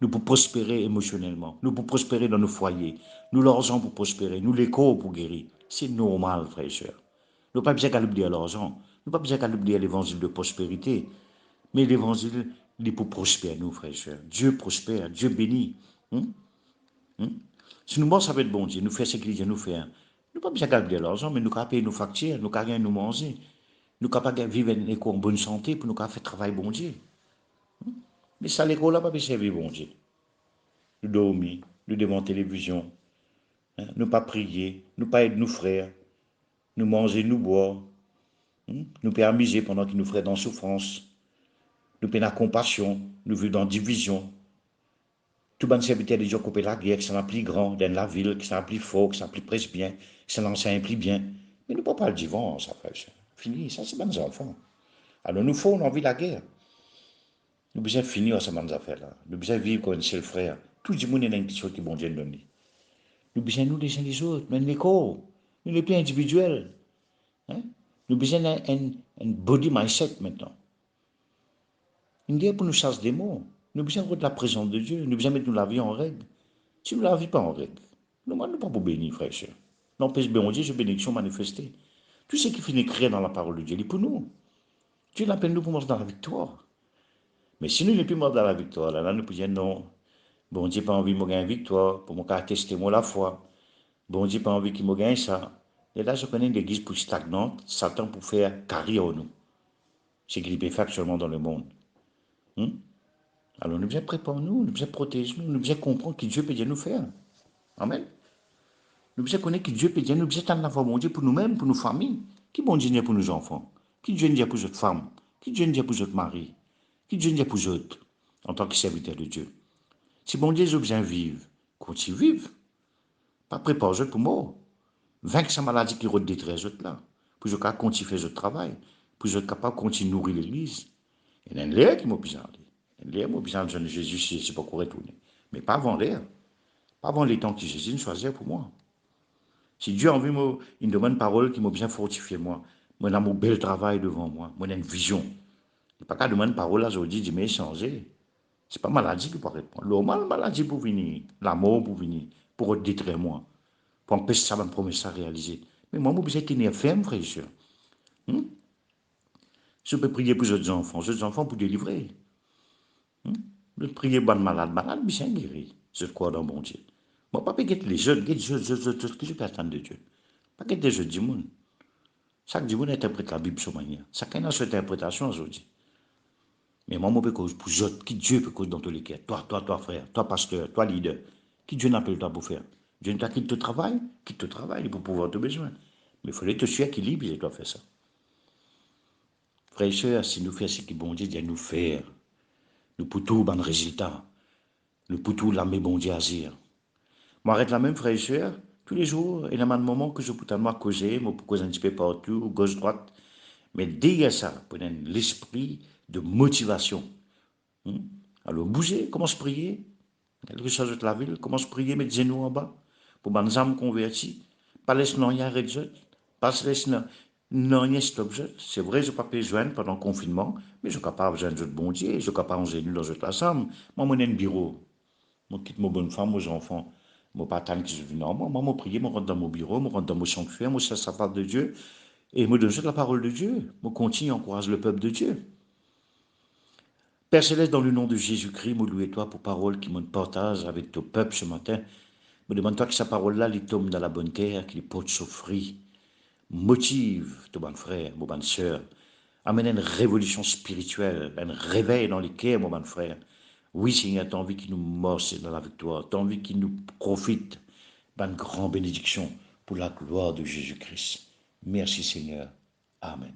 Nous pour prospérer émotionnellement. Nous pour prospérer dans nos foyers. Nous l'argent pour prospérer. Nous l'écho pour guérir. C'est normal, frères et sœurs. Nous n'avons pas besoin d'oublier l'argent. Nous n'avons pas besoin d'oublier l'évangile de prospérité. Mais l'évangile, il est pour prospérer, nous, frères et sœurs. Dieu prospère, Dieu bénit. Si nous pensons avec bon Dieu, nous faisons ce qu'il dit nous faire. Nous n'avons pas besoin d'oublier l'argent, mais nous pouvons payer nos factures, nous pouvons rien nous manger. Nous sommes capables de vivre en bonne santé pour nous faire travailler bon Dieu. Mais ça, l'école n'a pas besoin de servir bon Dieu. Nous dormir, nous devons la télévision, nous pas prier, nous pas aider nos frères, nous manger, nous boire, nous pas amuser pendant qu'ils nous feraient dans la souffrance, nous pas la compassion, nous vivons dans la division. Tout bon serviteur de Dieu couper la guerre, qui sont plus grand dans la ville, qui sont plus fort, qui sont plus presque bien, qui sont l'ancien plus bien. Mais nous ne pouvons pas le divan, ça fait. Fini, ça c'est bonnes enfants. Alors nous faut, on a envie de la guerre. Nous besoin finir ces bonnes affaires-là. Nous besoin vivre comme un seul frère. Tout le monde est dans une chose qui bon Dieu nous donne. Nous besoin nous les uns les autres, même les corps. Nous les plus individuels. Hein? Nous besoin un body mindset maintenant. Une guerre pour nous chasser des mots. Nous besoin de la présence de Dieu. Nous besoin mettre la vie en règle. Si nous ne la vivons pas en règle, nous ne sommes pas pour bénir, frère et sœur. N'empêche bien Dieu, je bénédiction manifestée. Tout ce qui finit créer dans la parole de Dieu, il est pour nous. Dieu l'appelle nous pour marcher dans la victoire. Mais si nous ne pouvons pas dans la victoire, là, nous pouvons dire non. Bon Dieu pas envie de me gagner victoire, pour me tester moi la foi. Bon Dieu pas envie qu'il me gagne ça. Et là, je connais une église pour stagnante, Satan pour faire carrière en nous. C'est qu'il peut faire actuellement dans le monde. Alors nous devons préparer nous devons protéger nous devons comprendre que Dieu peut bien nous faire. Amen. Nous devons connaître que Dieu peut dire, nous devons avoir mon Dieu pour nous-mêmes, pour nos familles. Qui bon Dieu pour nos enfants? Qui Dieu dit pour notre femme? Qui Dieu dit pour notre mari? Qui Dieu dit pour autres, en tant que serviteur de Dieu? Si bon Dieu est besoin de vivre, continue vivre. Pas préparer pour mort. Vaincre sa maladie qui redétruit autres là. Pour que continuer faire notre travail. Pour être capable de continuer à nourrir l'église. Il y a un l'air qui m'a besoin d'aller. Un l'air m'a besoin de Jésus si je ne sais pas quoi retourner. Mais pas avant l'air. Pas avant les temps que Jésus nous choisit pour moi. Si Dieu a envie, il me demande une parole qui m'a bien fortifié moi. Moi, j'ai mon bel travail devant moi. Moi, j'ai une vision. Il n'y a pas qu'à demander une parole là, aujourd'hui, dit, mais changer. Ce n'est pas maladie qui peut répondre. Normal, maladie pour venir. La mort pour venir. Pour détruire moi. Pour empêcher ça, ma promesse à réaliser. Mais moi, je besoin de tenir ferme, frère et soeur. Je peux prier pour les autres enfants pour délivrer. Je peux prier pour les malades, bien guéri. Je crois dans mon Dieu. Moi, pas peut-être les jeunes, que je peux attendre de Dieu. Pas que des jeunes du monde. Chaque dimanche, interprète la Bible sur manière. Chacun a son interprétation aujourd'hui. Mais moi, je peux cause pour autres, qui Dieu peut cause dans tous les cas. Toi, frère, toi, pasteur, toi, leader. Qui Dieu n'appelle toi pour faire? Dieu ne t'a quitte te travaille pour pouvoir te besoin. Mais il fallait te suivre équilibre, et toi faire ça. Frère et sœurs, si nous faisons ce que bon Dieu dit à nous faire, nous pouvons tout bon résultat. Nous pouvons tout l'amener bon Dieu à dire. Moi, arrête la même, frère et sœurs, tous les jours, il y a un moment que je peux tellement causer, je peux causer un petit peu partout, gauche-droite. Mais derrière ça, pour l'esprit de motivation. Alors, bougez, commence à prier. Quelque chose de la ville, commence à prier, mettez nous en bas. Pour les âmes converties. Pas laisser non rien avec eux. Pas laisser non rien stop eux. C'est vrai, je ne peux pas joindre pendant le confinement, mais je suis capable de joindre bon Dieu, je suis capable de joindre dans notre ensemble. Moi, j'ai un bureau. Je quitte ma bonne femme, mes enfants. Je ne pas attendre qu'ils viennent. Non, moi, je prie, je rentre dans mon bureau, je rentre dans mon sanctuaire, je cherche la parole de Dieu. Et je donne la parole de Dieu. Je continue à encourager le peuple de Dieu. Père Céleste, dans le nom de Jésus-Christ, me loue toi pour parole qui me partage avec ton peuple ce matin. Me demande-toi que sa parole-là, il tombe dans la bonne terre, qu'il porte ce fruit. Motive ton bon frère, mon bonne soeur. Amène une révolution spirituelle, un réveil dans les cœurs, mon bon frère. Oui, Seigneur, tu as envie qu'il nous morce dans la victoire. Tu as envie qu'il nous profite d'une grande bénédiction pour la gloire de Jésus-Christ. Merci, Seigneur. Amen.